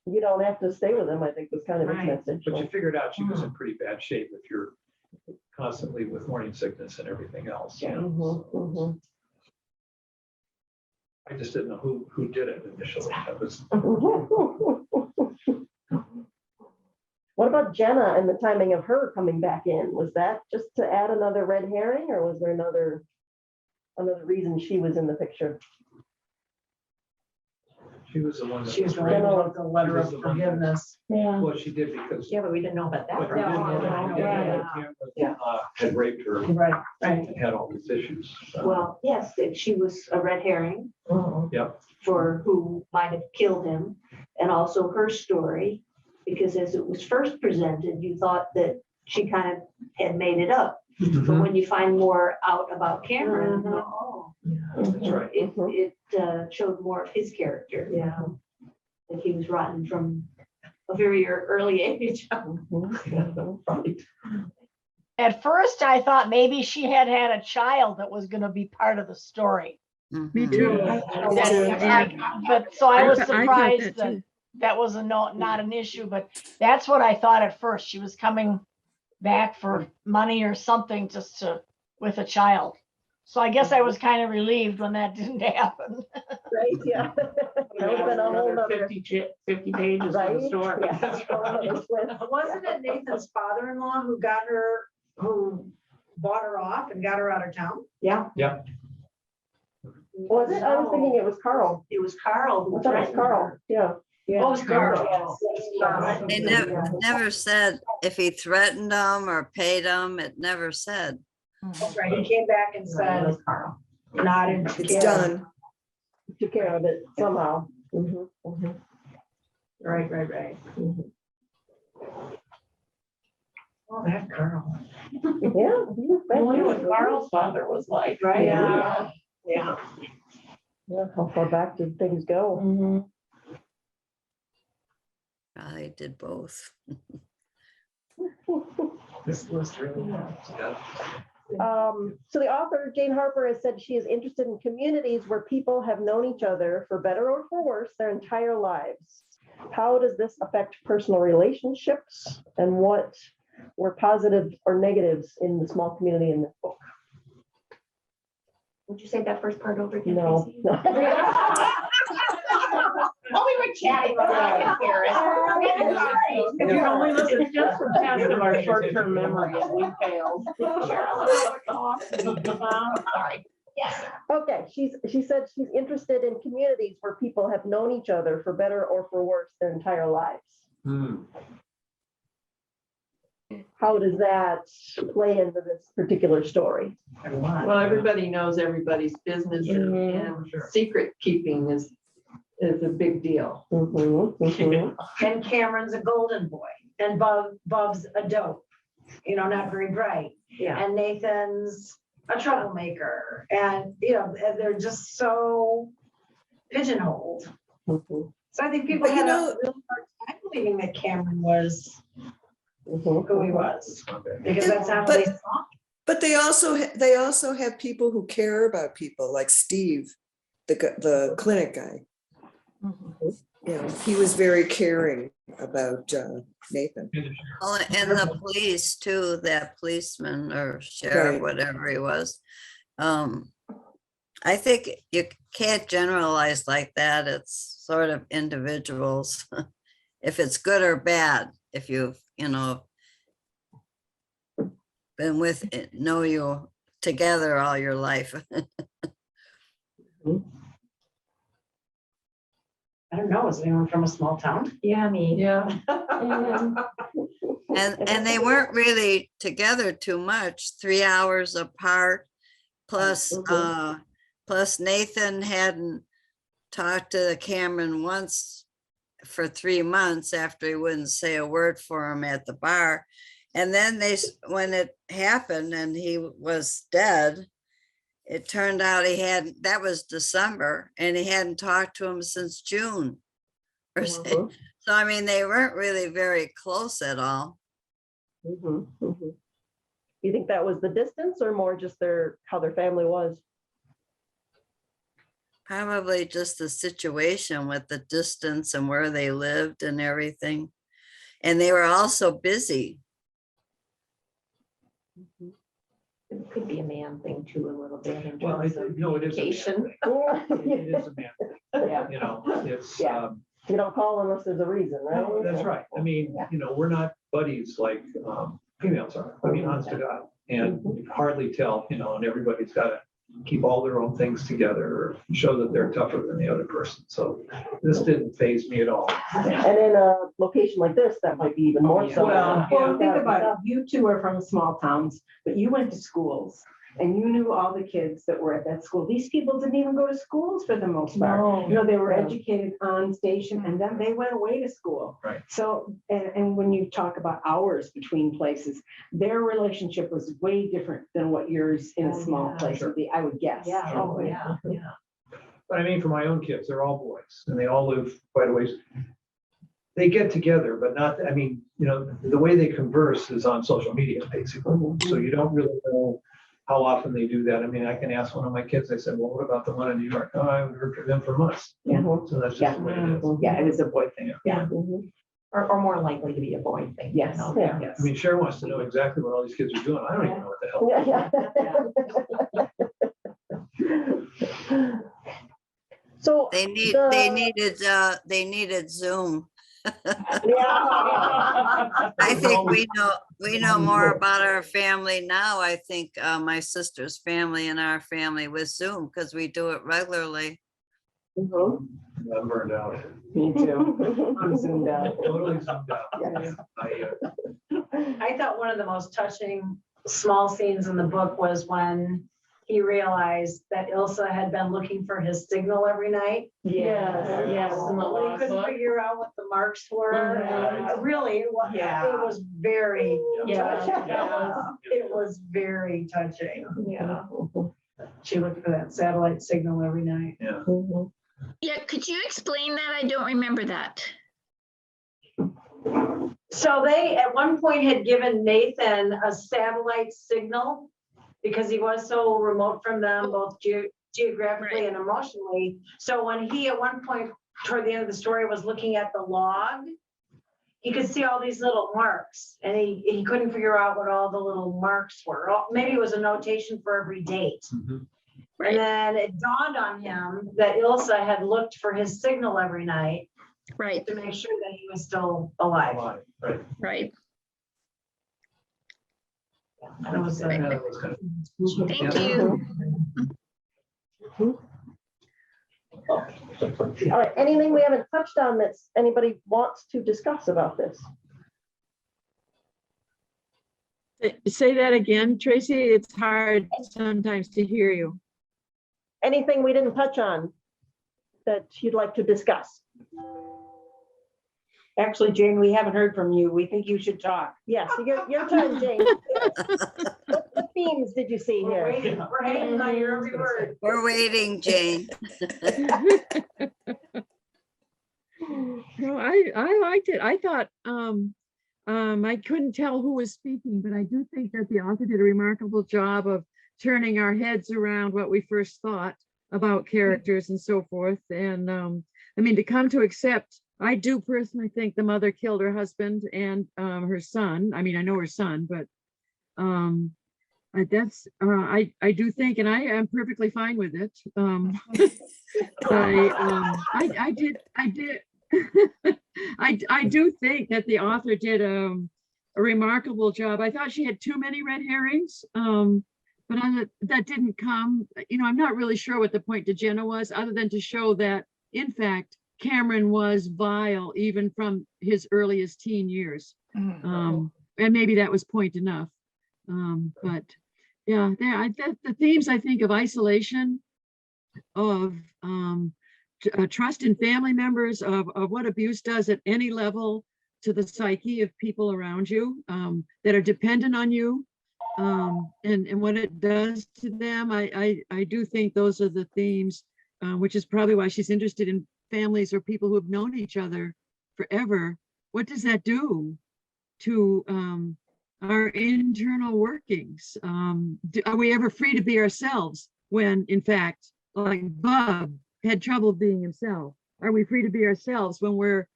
you don't have to stay with him, I think was kind of his Right. message. But you figured out she was in pretty bad shape if you're constantly with morning sickness and everything else. Mhm, mhm. I just didn't know who did it initially. That was, What about Jenna and the timing of her coming back in? Was that just to add another red herring, or was there another reason she was in the picture? she was the one that. she was writing about the letter She of was the one. forgiveness. Yeah. Well, she did because. Yeah, but we didn't know about that. But we didn't know that- part. we didn't know Yeah. that Cameron, had raped her Right, right. and had all these issues. So, Well, yes, that she was a red herring Yep. for who might have killed him, and also her story, because as it was first presented, you thought that she kind of had made it up. But when you find more out about Cameron, Mhm. oh, That's right. it showed more of his character. Yeah. That he was rotten from a very early age. Right. At first, I thought maybe she had a child that was gonna be part of the story. Me Mhm. too. But so I was I thought surprised that that too. that was not an issue, but that's what I thought at first. She was coming back for money or something just with a child. So I guess I was kind of relieved when that didn't happen. Right, yeah. That would've been a whole Another nother. 50 pages of the Right? story. Yeah. Wasn't it Nathan's father-in-law who bought her off and got her out of town? Yeah. Yeah. Was it? I was thinking it was Carl. It was Carl. who I thought it was threatened Carl, her. yeah. Yeah. Oh, it was Carl. Yes. They never said if he threatened them or paid them. It never said. That's right. He came back and It said, was Carl. nodded. It's done. Took care of it somehow. Mhm, mhm, Right. mhm. Oh, that Carl. Yeah. he was I wonder what back there. Carl's father was like, right? Yeah. Yeah, how far back did things go? Mhm. I did both. This was really. Yeah. So the author, Jane Harper, has said she is interested in communities where people have known each other for better or for worse their entire lives. How does this affect personal relationships, and what were positive or negatives in the small community in this book? Would you say that first part over again? No. Tracy? Oh, we were chatting. If you only listen, it's just the test of our short-term memory and we failed. Sorry. Okay, she said she's interested in communities where people have known each other for better or for worse their entire lives. Hmm. How does that play into this particular story? Well, everybody knows everybody's business and Sure. secret keeping is a big deal. Mhm, mhm. And Cameron's a golden boy and Bob's a dope, not very bright. Yeah. And Nathan's a troublemaker, and and they're just so pigeonholed. Mhm. So I think people But you had a know- really hard time believing that Cameron was who he was, It's not bad. because Yeah, that's how but- they saw. But they also have people who care about people, like Steve, the clinic guy. Yeah, he was very caring about Nathan. Oh, and the police too, that policeman or sheriff, Right. whatever he was. I think you can't generalize like that. It's sort of individuals. If it's good or bad, if you've, been with, know you together all your life. I don't know, is anyone from a small town? Yeah, me. Yeah. And they weren't really together too much, 3 hours apart. Plus, plus Nathan hadn't talked to Cameron once for 3 months after he wouldn't say a word for him at the bar. And then when it happened and he was dead, it turned out that was December, and he hadn't talked to him since June. So, I mean, they weren't really very close at all. You think that was the distance or more just how their family was? Probably just the situation with the distance and where they lived and everything. And they were also busy. It could be a man thing too, a little bit in Well, terms of no, it is. communication. It is a man thing, Yeah. it's, Yeah. You don't call unless there's a reason, right? no, that's right. I mean, we're not buddies like females are. I mean, honest to God. And you can hardly tell, and everybody's got to keep all their own things together or show that they're tougher than the other person. So this didn't faze me at all. And in a location like this, that might be even more so. Well, think about it. You two are from small towns, but you went to schools and you knew all the kids that were at that school. These people didn't even go to schools for the most part. They were educated on station and then they went away to school. Right. So, and when you talk about hours between places, their relationship was way different than what yours in a small place would be, I would guess. Yeah, oh, yeah, yeah. But I mean, for my own kids, they're all boys and they all live quite a ways. They get together, but not, I mean, the way they converse is on social media, basically. So you don't really know how often they do that. I mean, I can ask one of my kids, I said, well, what about the one in New York? Oh, I haven't heard from them for months. Yeah. So that's just the way it is. Yeah, it is a boy thing. Yeah. Or more likely to be a boy thing. Yes. Yeah. Yes. I mean, Cher wants to know exactly what all these kids are doing. I don't even know what the hell. So They needed Zoom. I think we know more about our family now. I think my sister's family and our family with Zoom because we do it regularly. I'm burned out. Me too. I'm zoomed out. Totally zoomed out. Yes. I thought one of the most touching small scenes in the book was when he realized that Ilsa had been looking for his signal every night. Yes. In the He couldn't logbook. figure out what the marks were. Really, it was very touching. It was very touching. Yeah. She looked for that satellite signal every night. Yeah. Yeah, could you explain that? I don't remember that. So they, at one point, had given Nathan a satellite signal because he was so remote from them, both geographically and emotionally. So when he, at one point, toward the end of the story, was looking at the log, he could see all these little marks, and he couldn't figure out what all the little marks were. Maybe it was a notation for every date. And then it dawned on him that Ilsa had looked for his signal every night, Right, to make sure that he was still alive. Right. right. That was, Yeah, that was kind of- Thank Yeah. you. All right, anything we haven't touched on that anybody wants to discuss about this? Say that again, Tracy. It's hard sometimes to hear you. Anything we didn't touch on that you'd like to discuss? Actually, Jane, we haven't heard from you. We think you should talk. Yes, your turn, Jane. What themes did you see we're here? waiting, we're hanging on your every word. We're waiting, Jane. No, I liked it. I thought I couldn't tell who was speaking, but I do think that the author did a remarkable job of turning our heads around what we first thought about characters and so forth. And I mean, to come to accept, I do personally think the mother killed her husband and her son. I mean, I know her son, but that's I do think, and I am perfectly fine with it. I did I do think that the author did a remarkable job. I thought she had too many red herrings, but that didn't come. You know, I'm not really sure what the point to Jenna was, other than to show that, in fact, Cameron was vile even from his earliest teen years. And maybe that was point enough. But yeah, the themes, I think, of isolation, of trust in family members, of what abuse does at any level to the psyche of people around you that are dependent on you, and what it does to them. I do think those are the themes, which is probably why she's interested in families or people who have known each other forever. What does that do to our internal workings? Are we ever free to be ourselves when, in fact, like Bub had trouble being himself? Are we free to be ourselves when we're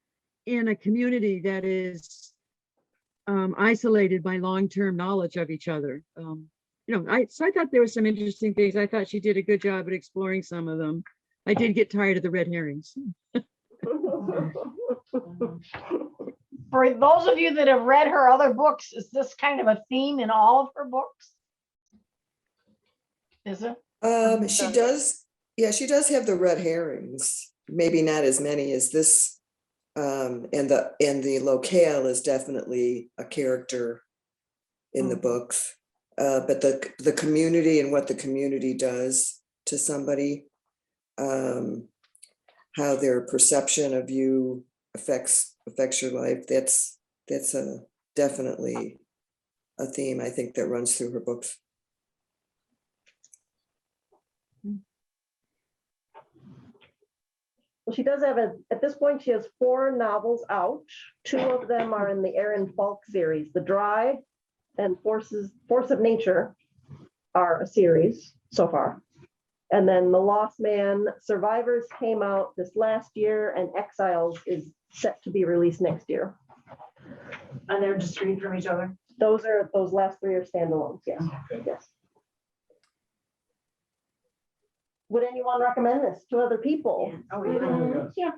in a community that is isolated by long-term knowledge of each other? You know, so I thought there were some interesting things. I thought she did a good job at exploring some of them. I did get tired of the red herrings. For those of you that have read her other books, is this kind of a theme in all of her books? Is it? She does, yeah, she does have the red herrings, maybe not as many as this. And the locale is definitely a character in the books. But the community and what the community does to somebody, how their perception of you affects your life. That's definitely a theme, I think, that runs through her books. Well, she does have at this point, she has 4 novels out. 2 of them are in the Aaron Falk series. The Dry and Force of Nature are a series so far. And then The Lost Man, Survivors came out this last year, and Exiles is set to be released next year. And they're discrete from each other? Those last 3 are standalones, yes. Okay. Yes. Would anyone recommend this to other people? Oh, yeah.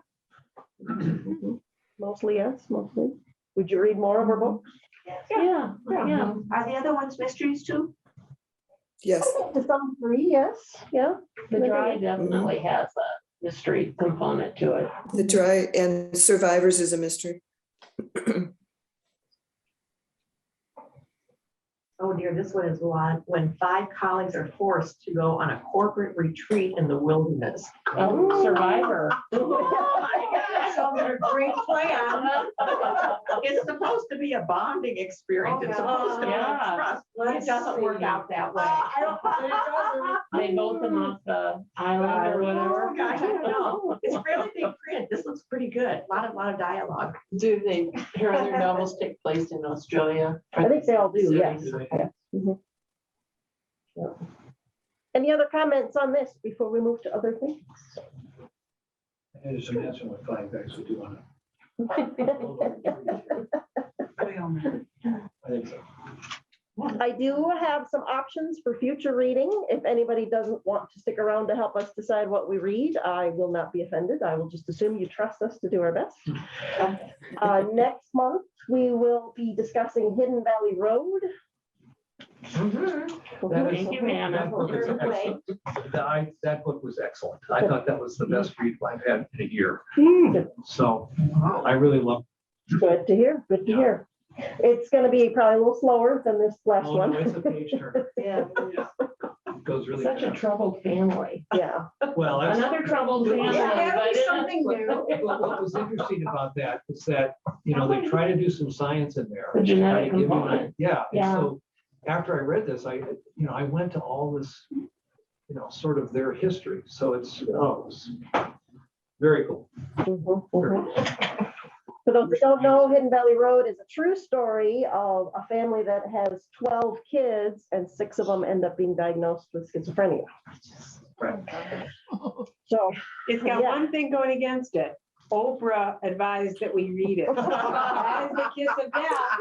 Mostly yes, mostly. Would you read more of her books? Yeah. Are the other ones mysteries too? Yes. To some degree, yes, yeah. The Dry definitely has a mystery component to it. The Dry and Survivors is a mystery. Oh dear, this one is one when 5 colleagues are forced to go on a corporate retreat in the wilderness. Oh, Survivor. Sounds like a great plan. It's supposed to be a bonding experience. It's supposed to be trust. It doesn't work out that way. They vote them off the island or whatever. Oh, gosh, I don't know. It's really big print. This looks pretty good. A lot of dialogue. Do they, her other novels take place in Australia? I think they all do, yes. Mhm. Yeah. Any other comments on this before we move to other things? I just mentioned what 5 guys would do on I think so. I do have some options for future reading. If anybody doesn't want to stick around to help us decide what we read, I will not be offended. I will just assume you trust us to do our best. Next month, we will be discussing Hidden Valley Road. Thank you, Anna. That book was excellent. I thought that was the best read I've had in a year. So I really love it. Good to hear, good to hear. It's going to be probably a little slower than this last Oh, one. no, it's a page turner. Yeah. It goes really Such a fast. troubled family. Yeah. Well, that's- Another troubled family. that'd be but something new. What was interesting about that is that, they try to do some science in there. The genetic Try to give you component. Yeah. And Yeah. so after I read this, I went to all this, sort of their history. So it was very cool. Mhm, mhm. For those that don't know, Hidden Valley Road is a true story of a family that has 12 kids and 6 of them end up being diagnosed with schizophrenia. Right. So It's got Yeah. one thing going against it. Oprah advised that we read it. That is the kiss of death.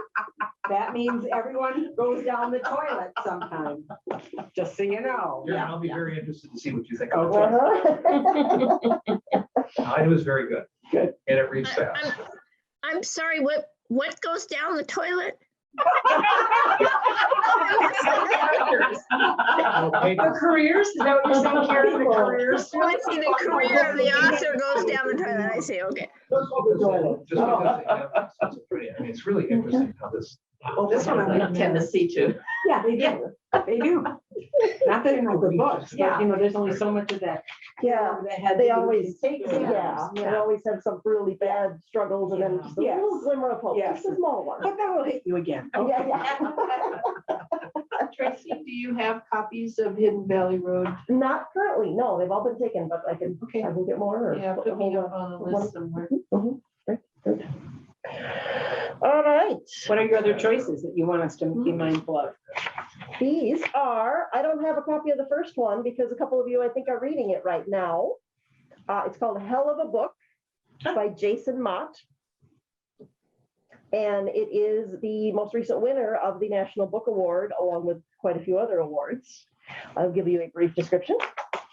That means everyone goes down the toilet sometime, just so you know. Yeah, I'll be very interested to see what you think of it. Uh-huh. It was very good. Good. And it reads fast. I'm sorry, what goes down the toilet? The careers, is that what you're saying, Carrie, the careers? I see the career of the author goes down the toilet. I see, okay. Just because they have schizophrenia. I mean, it's really interesting how this. This one I Tend to see too. Yeah, they do. They do. Not that they're not good books, but you know, there's only so much of that. Yeah, They had. they always take, Yeah. they always have some really bad struggles and then just a Yes. little glimmer of hope, Yes. just a small one. But that will hit you again. Yeah, yeah. Tracy, do you have copies of Hidden Valley Road? Not currently, no, they've all been taken, but I can get more. or Yeah, put me up on a one. list somewhere. Mhm. Great, good. All right, What are your other choices that you want us to be mindful of? these are, I don't have a copy of the first one because a couple of you, I think, are reading it right now. It's called Hell of a Book by Jason Mott. And it is the most recent winner of the National Book Award, along with quite a few other awards. I'll give you a brief description,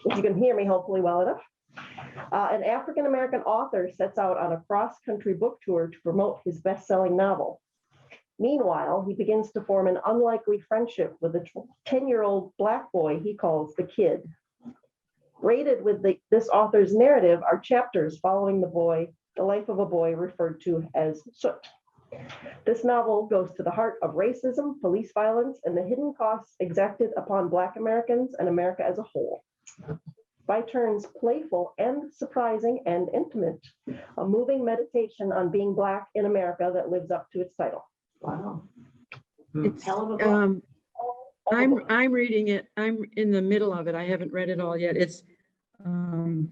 if you can hear me hopefully well enough. An African-American author sets out on a cross-country book tour to promote his best-selling novel. Meanwhile, he begins to form an unlikely friendship with a 10-year-old Black boy he calls the Kid. Rated with this author's narrative are chapters following the life of a boy referred to as Soot. This novel goes to the heart of racism, police violence, and the hidden costs exacted upon Black Americans and America as a whole. By turns playful and surprising and intimate, a moving meditation on being Black in America that lives up to its title. Wow. It's, Hell of a book. I'm reading it. I'm in the middle of it. I haven't read it all yet. It's a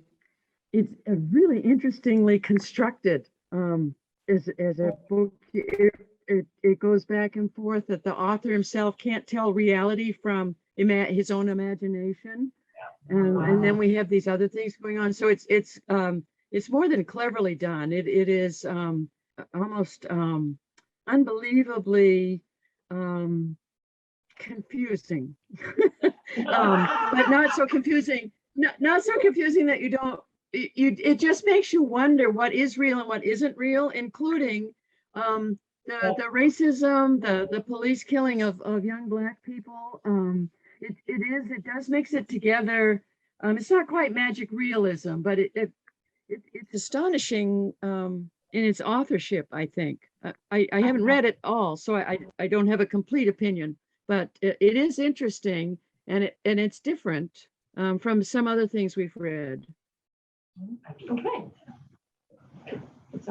really interestingly constructed as a book. It goes back and forth that the author himself can't tell reality from his own imagination. And then we have these other things going on. So it's more than cleverly done. It is almost unbelievably confusing, but not so confusing. Not so confusing that you don't. It just makes you wonder what is real and what isn't real, including the racism, the police killing of young Black people. It does mix it together. It's not quite magic realism, but it's astonishing in its authorship, I think. I haven't read it all, so I don't have a complete opinion, but it is interesting and it's different from some other things we've read. Okay.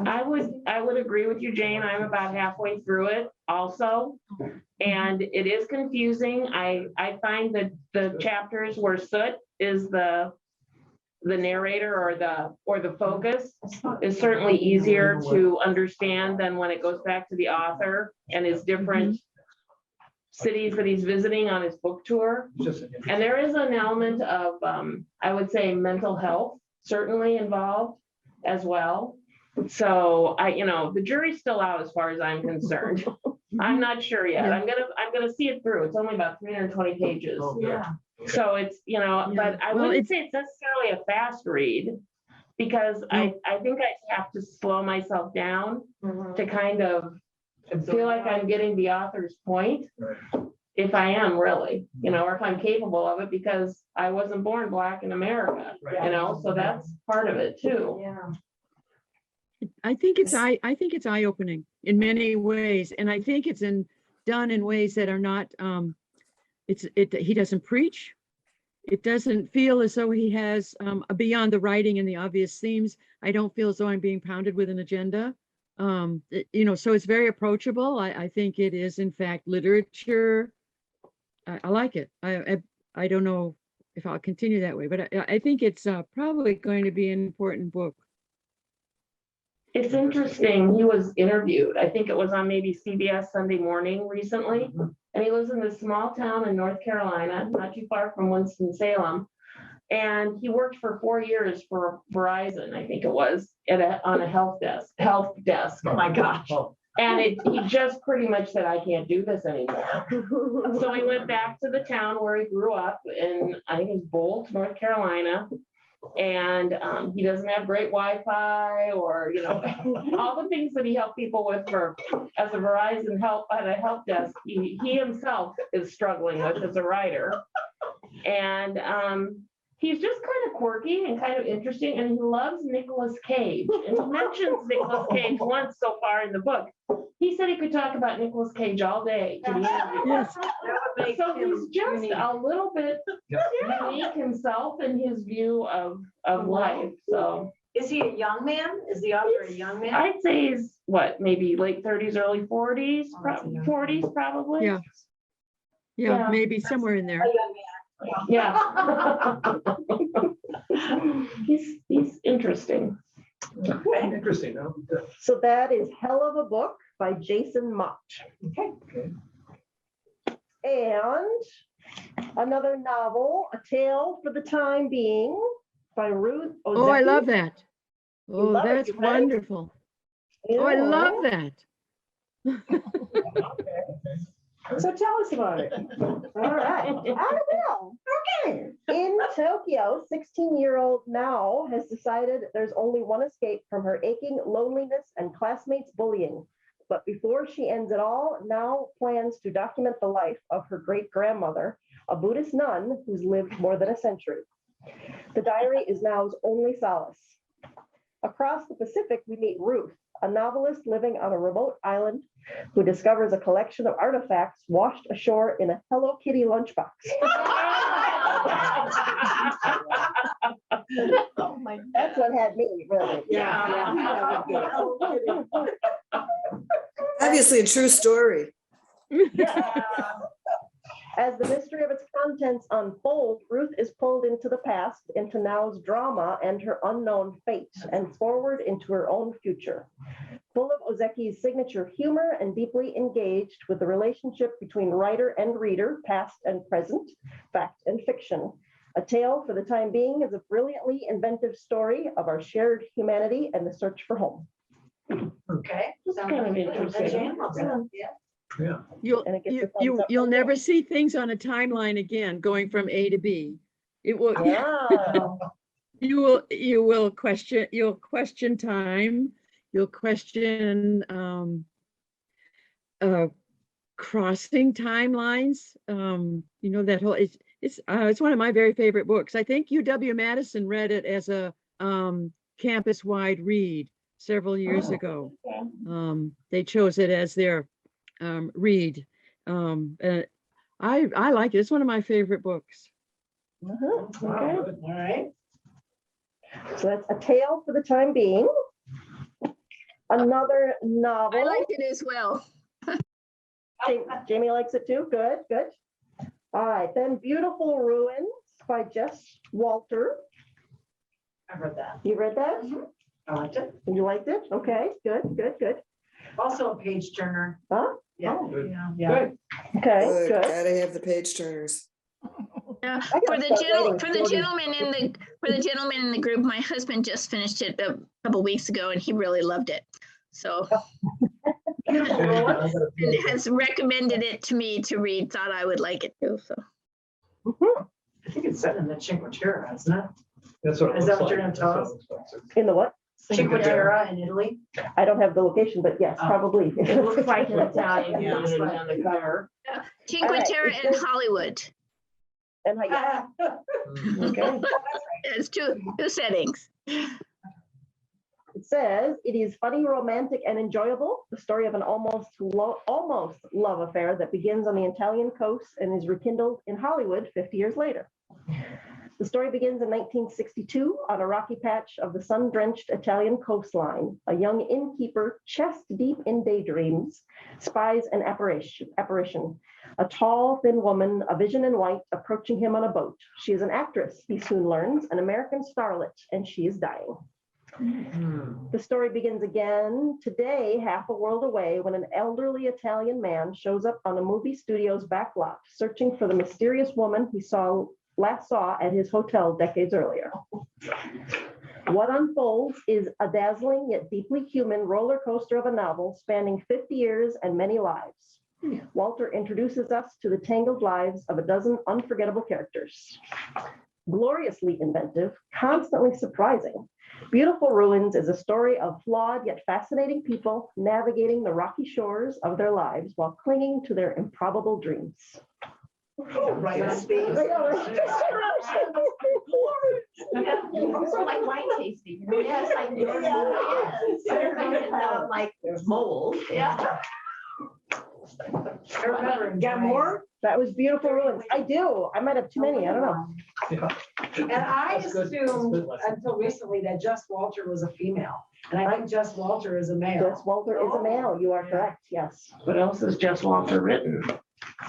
I would agree with you, Jane. I'm about halfway through it also. And it is confusing. I find that the chapters where Soot is the narrator or the focus is certainly easier to understand than when it goes back to the author and his different cities that he's visiting on his book tour. And there is an element of, I would say, mental health certainly involved as well. So the jury's still out as far as I'm concerned. I'm not sure yet. I'm gonna see it through. It's only about 320 pages. Yeah. So it's, but I wouldn't say it's necessarily a fast read because I think I have to slow myself down to kind of feel like I'm getting the author's point. If I am really, or if I'm capable of it, because I wasn't born Black in America, so that's part of it too. Yeah. I think it's eye-opening in many ways, and I think it's done in ways that are not. He doesn't preach. It doesn't feel as though he has beyond the writing and the obvious themes. I don't feel as though I'm being pounded with an agenda. So it's very approachable. I think it is in fact literature. I like it. I don't know if I'll continue that way, but I think it's probably going to be an important book. It's interesting. He was interviewed. I think it was on maybe CBS Sunday Morning recently. And he lives in this small town in North Carolina, not too far from Winston-Salem. And he worked for 4 years for Verizon, I think it was, on a help desk. Oh my gosh. And he just pretty much said, I can't do this anymore. So he went back to the town where he grew up in, I think it was Bolt, North Carolina. And he doesn't have great Wi-Fi or, all the things that he helped people with as a Verizon help at a help desk, he himself is struggling with as a writer. And he's just kind of quirky and kind of interesting, and he loves Nicolas Cage. And he mentions Nicolas Cage once so far in the book. He said he could talk about Nicolas Cage all day. Yes. So he's just a little bit unique himself in his view of life. So Is he a young man? Is the author a young man? I'd say he's maybe late 30s, early 40s, 40s probably. Yeah. Yeah. Yeah, maybe somewhere in there. A young man. Yeah. He's interesting. Interesting, huh? So that is Hell of a Book by Jason Mott. Okay. And another novel, A Tale for the Time Being by Ruth Ozeki. Oh, I love that. Oh, love it, that's you read it? wonderful. Oh, I love that. So tell us about it. All right. I will. Okay. In Tokyo, 16-year-old Nao has decided there's only one escape from her aching loneliness and classmates' bullying. But before she ends it all, Nao plans to document the life of her great-grandmother, a Buddhist nun who's lived more than a century. The diary is Nao's only solace. Across the Pacific, we meet Ruth, a novelist living on a remote island who discovers a collection of artifacts washed ashore in a Hello Kitty lunchbox. Oh my God. That's what had me, really. Yeah. Obviously a true story. As the mystery of its contents unfolds, Ruth is pulled into the past, into Nao's drama and her unknown fate, and forward into her own future. Full of Ozeki's signature humor and deeply engaged with the relationship between writer and reader, past and present, fact and fiction. A Tale for the Time Being is a brilliantly inventive story of our shared humanity and the search for home. Okay. It's kind of interesting. Yeah. And it gets a thumbs up You'll from never me. see things on a timeline again, going from A to B. It will, Yeah. you will question, you'll question time, you'll question crossing timelines. That whole, it's one of my very favorite books. I think UW-Madison read it as a campus-wide read several years ago. They chose it as their read. And I like it. It's one of my favorite books. Okay. All right. So that's A Tale for the Time Being. Another novel. I like it as well. Jamie likes it too. Good, good. All right, then Beautiful Ruins by Jess Walter. I read that. You read that? I liked it. You liked it? Okay, good, good, good. Also a page turner. Huh? Yeah. Good. Yeah. Good. Okay, Good, good. gotta have the page turners. Yeah, I for gotta the start writing gentleman in the group, my husband just finished it a couple weeks ago and he really loved it. So and has recommended it to me to read, thought I would like it too, so. I think it's set in the Cinque Terre, isn't it? That's what it Is looks that what like. you're gonna tell That's us? what it looks like. In the what? Cinque Terre in Italy. I don't have the location, but yes, Oh. probably. It looks like an Italian Yeah. community on the cover. Cinque All right, Terre it and says- Hollywood. And I, okay. It's two settings. It says it is funny, romantic, and enjoyable. The story of an almost love affair that begins on the Italian coast and is rekindled in Hollywood 50 years later. The story begins in 1962 on a rocky patch of the sun-drenched Italian coastline. A young innkeeper, chest deep in daydreams, spies an apparition. A tall, thin woman, a vision in white, approaching him on a boat. She is an actress, he soon learns, an American starlet, and she is dying. The story begins again today, half a world away, when an elderly Italian man shows up on a movie studio's back lot, searching for the mysterious woman he last saw at his hotel decades earlier. What unfolds is a dazzling yet deeply human roller coaster of a novel spanning 50 years and many lives. Walter introduces us to the tangled lives of a dozen unforgettable characters. Gloriously inventive, constantly surprising, Beautiful Ruins is a story of flawed yet fascinating people navigating the rocky shores of their lives while clinging to their improbable dreams. Right on speed. Also like wine tasting, you know, yes, like. Like mold. Yeah. I remember. Got more? That was Beautiful Ruins. I do. I might have too many. I don't know. Yeah. And I That's good. That's assumed good lesson. until recently that Jess Walter was a female, and I think Jess Walter is a male. Jess Walter is a male. You are correct. Yes. What else has Jess Walter written?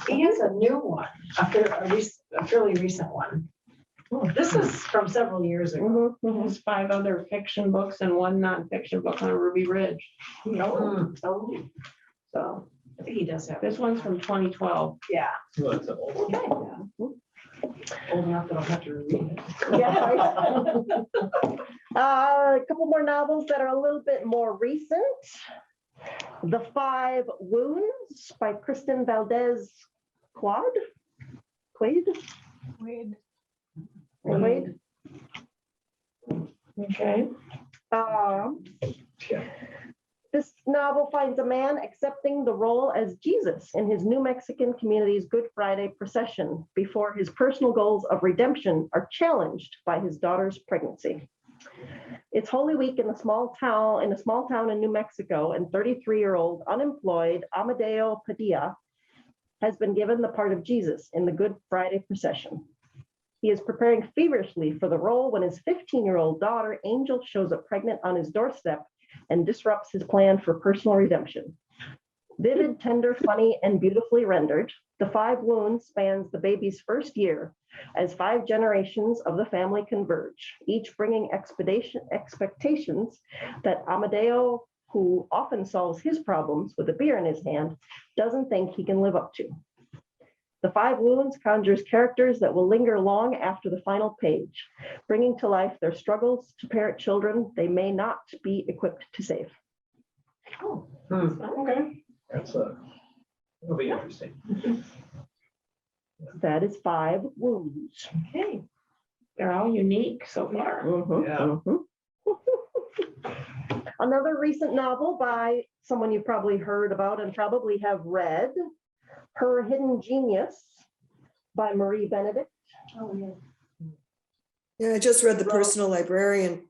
He has a new one, a fairly recent one. This is from several years ago. There's 5 other fiction books and 1 nonfiction book on Ruby Ridge. Oh, So I think he does have. this one's from 2012. Yeah. Well, that's a whole- Old enough that I'll have to reread it. A couple more novels that are a little bit more recent. The Five Wounds by Kristen Valdez Quaid. Okay. This novel finds a man accepting the role as Jesus in his New Mexican community's Good Friday procession before his personal goals of redemption are challenged by his daughter's pregnancy. It's Holy Week in a small town in New Mexico, and 33-year-old unemployed Amadeo Padilla has been given the part of Jesus in the Good Friday procession. He is preparing feverishly for the role when his 15-year-old daughter, Angel, shows up pregnant on his doorstep and disrupts his plan for personal redemption. Vivid, tender, funny, and beautifully rendered, The Five Wounds spans the baby's first year as 5 generations of the family converge, each bringing expectations that Amadeo, who often solves his problems with a beer in his hand, doesn't think he can live up to. The Five Wounds conjures characters that will linger long after the final page, bringing to life their struggles to parent children they may not be equipped to save. Okay. That'll be interesting. That is Five Wounds. Okay. They're all unique so far. Another recent novel by someone you've probably heard about and probably have read, Her Hidden Genius by Marie Benedict. Oh, yeah. Yeah, I just read The Personal Librarian.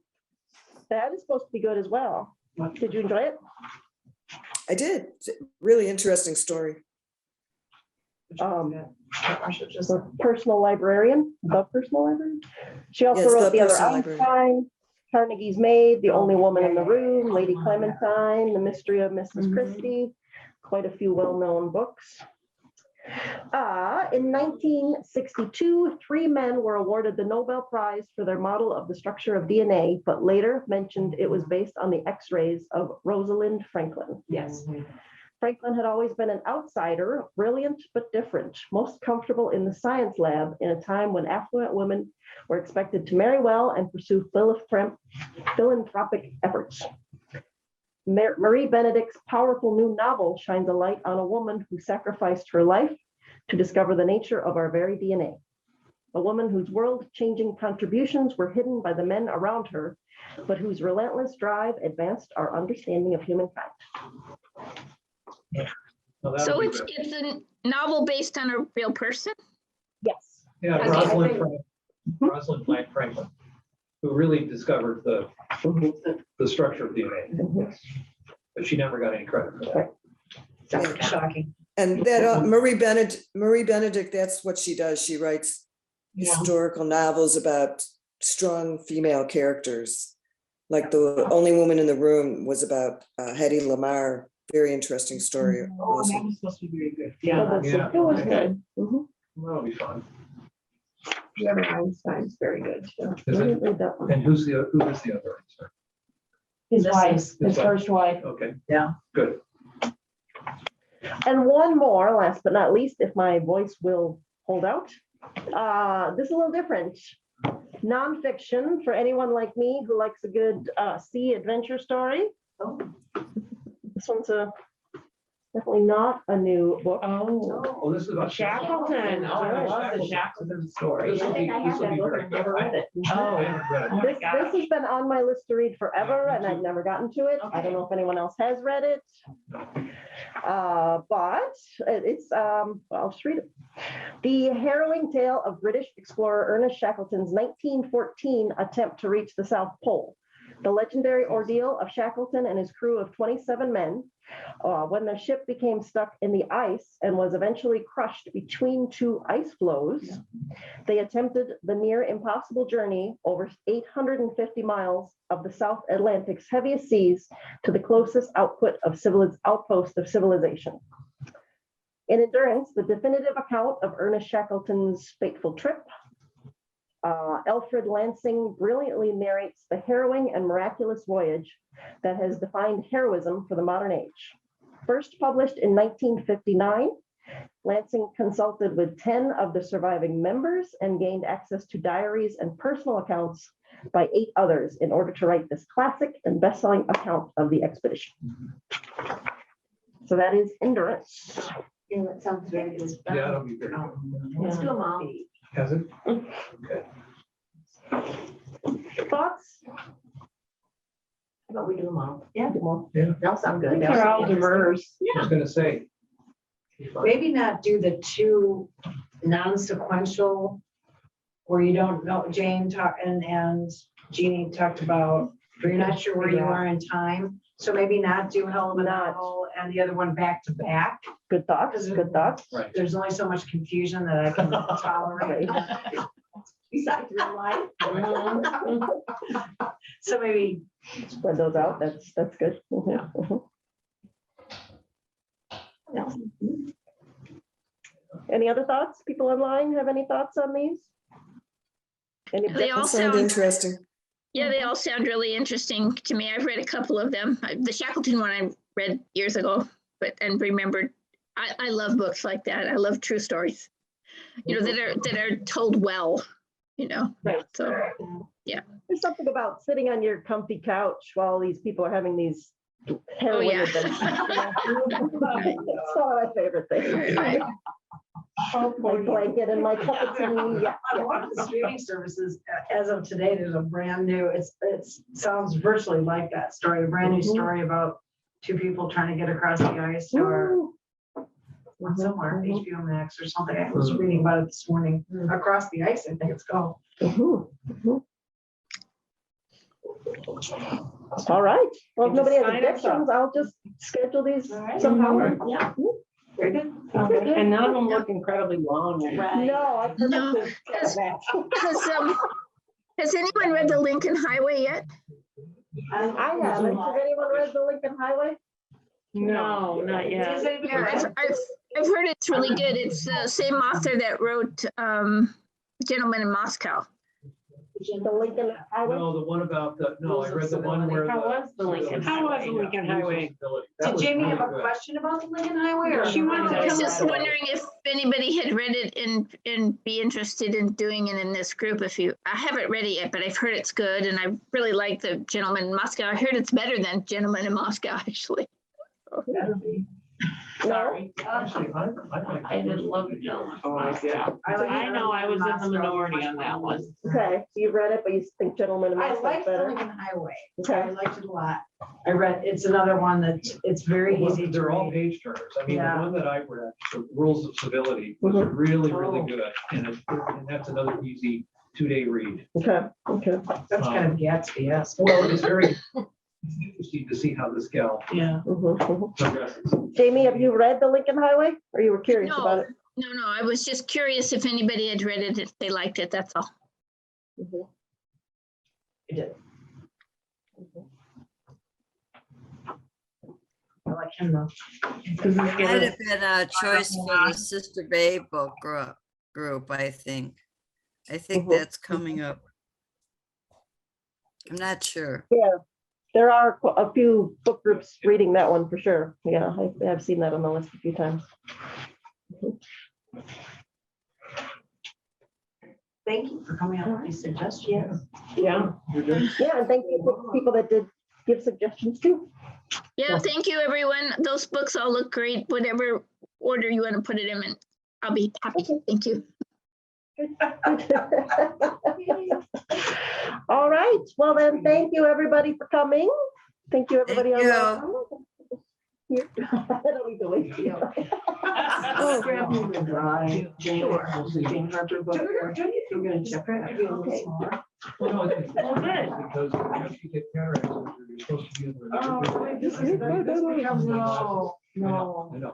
That is supposed to be good as well. Did you enjoy it? I did. Really interesting story. The Personal Librarian, The Personal Librarian. She also Yes, wrote The The Other Personal Librarian. Einstein, Carnegie's Maid, The Only Woman in the Room, Lady Clementine, The Mystery of Mrs. Christie, quite a few well-known books. In 1962, 3 men were awarded the Nobel Prize for their model of the structure of DNA, but later mentioned it was based on the X-rays of Rosalind Franklin. Yes. Franklin had always been an outsider, brilliant but different, most comfortable in the science lab in a time when affluent women were expected to marry well and pursue philanthropic efforts. Marie Benedict's powerful new novel shines a light on a woman who sacrificed her life to discover the nature of our very DNA. A woman whose world-changing contributions were hidden by the men around her, but whose relentless drive advanced our understanding of humankind. Well, So that'll be it's good. it's a novel based on a real person? Yes. Yeah, Okay. Rosalind Franklin, who really discovered the structure of DNA. Yes. But she never got any credit for that. Yeah. Shocking. And that Marie Benedict, that's what she does. She writes historical novels about strong female characters. Like The Only Woman in the Room was about Hedy Lamarr. Very interesting story. Oh, also. that was supposed to be very good. Yeah. Yeah. It was Okay. good. That'll be fun. The Other Einstein's very good too. Is I it? didn't read that one. And who is the other? Sorry. His This wife, is- his first wife. Okay. Yeah. Good. And one more, last but not least, if my voice will hold out. This is a little different. Nonfiction for anyone like me who likes a good sea adventure story. Oh. This one's definitely not a new book. Oh, this is about Shackleton. Oh, I love the Shackleton story. This will be, this will be very good. I haven't read it. This has been on my list to read forever and I've never gotten to it. I don't know if anyone else has read it. But it's, well, I'll just read it. The harrowing tale of British explorer Ernest Shackleton's 1914 attempt to reach the South Pole. The legendary ordeal of Shackleton and his crew of 27 men, when their ship became stuck in the ice and was eventually crushed between two ice floes, they attempted the near impossible journey over 850 miles of the South Atlantic's heaviest seas to the closest outpost of civilization. In Endurance, the definitive account of Ernest Shackleton's fateful trip, Alfred Lansing brilliantly narrates the harrowing and miraculous voyage that has defined heroism for the modern age. First published in 1959, Lansing consulted with 10 of the surviving members and gained access to diaries and personal accounts by 8 others in order to write this classic and best-selling account of the expedition. So that is Endurance. Yeah, that sounds very good. Yeah, that'll be very good. Let's do them all. Has it? Okay. Thoughts? But we do them all. Yeah. Well, They'll sound good. They're all diverse. I was gonna say. Maybe not do the two non-sequential where you don't know, Jane talked and Jeannie talked about, where you're not sure where you are in time. So maybe not do Hell of a Novel and the other one back to back. Good thoughts, good thoughts. Right. There's only so much confusion that I can tolerate. Besides real life. So maybe, Spread those out, that's good. Mhm, mhm. Any other thoughts? People online have any thoughts on these? Any They all That sounds sound, interesting. yeah, they all sound really interesting to me. I've read a couple of them. The Shackleton one I read years ago, and remembered. I love books like that. I love true stories, that are told well, Right. So, There's something about sitting on your comfy couch while these people are having these harrowing yeah. adventures. It's one of my favorite things. Right. My blanket and my cup of tea. Yeah. on one of the streaming services, as of today, there's a brand new, it sounds virtually like that story, a brand new story about 2 people trying to get across the ice or somewhere, HBO Max or something. I was reading about it this morning. Across the ice, I think it's called. Mhm, mhm. All right. Well, if nobody has Sign us up. objections, I'll just schedule these All right. somehow. Yeah. Very good. And none of them look incredibly long. Right. No, I No. purposely. Has anyone read The Lincoln Highway yet? I haven't. Has anyone read the Lincoln Highway? No, not yet. I've heard it's really good. It's the same author that wrote Gentleman in Moscow. The Lincoln Highway? No, the one about I read the one where. How was the Lincoln How was Highway? the Lincoln Highway? Did Jamie have a question about the Lincoln Highway? Or She wanted to I was tell just wondering if anybody had read it and be interested in doing it in this group. I haven't read it yet, but I've heard it's good, and I really like the Gentleman in Moscow. I heard it's better than Gentleman in Moscow, actually. Sorry. Actually, I didn't love it. I know I was in the minority on that one. Okay, so you read it, but you think Gentleman in I Moscow liked the better? Lincoln Highway. Okay. I liked it a lot. It's another one that it's very easy to They're all read. page turners. I mean, the Yeah. one that I read, the Rules of Civility, was really, really good. And that's another easy 2-day read. Okay, okay. That's kind of Gatsby, yes. Well, it's very interesting to see how this gal Yeah. Mhm, mhm. progresses. Jamie, have you read the Lincoln Highway or you were curious about it? No, I was just curious if anybody had read it, if they liked it, that's all. Mhm. I did. I like him though. Might have been a choice for the Sister Babe book group, I think. I think Mhm. that's coming up. I'm not sure. There are a few book groups reading that one for sure. Yeah, I've seen that on the list a few times. Thank you for coming up with these suggestions. Yeah. You're good. Yeah, and thank you for people that did give suggestions too. Yeah, thank you, everyone. Those books all look great, whatever order you want to put it in. I'll be happy. Thank you. All right, well then, thank you everybody for coming. Thank you everybody. Thank you. Here. I don't need to wait for you. Grab me the dry. Jane Harper book. We're gonna check it. Okay. Well, no, it's Well, good. because after you get cataracts, you're supposed to be in the. Oh, this is. No, no. I know.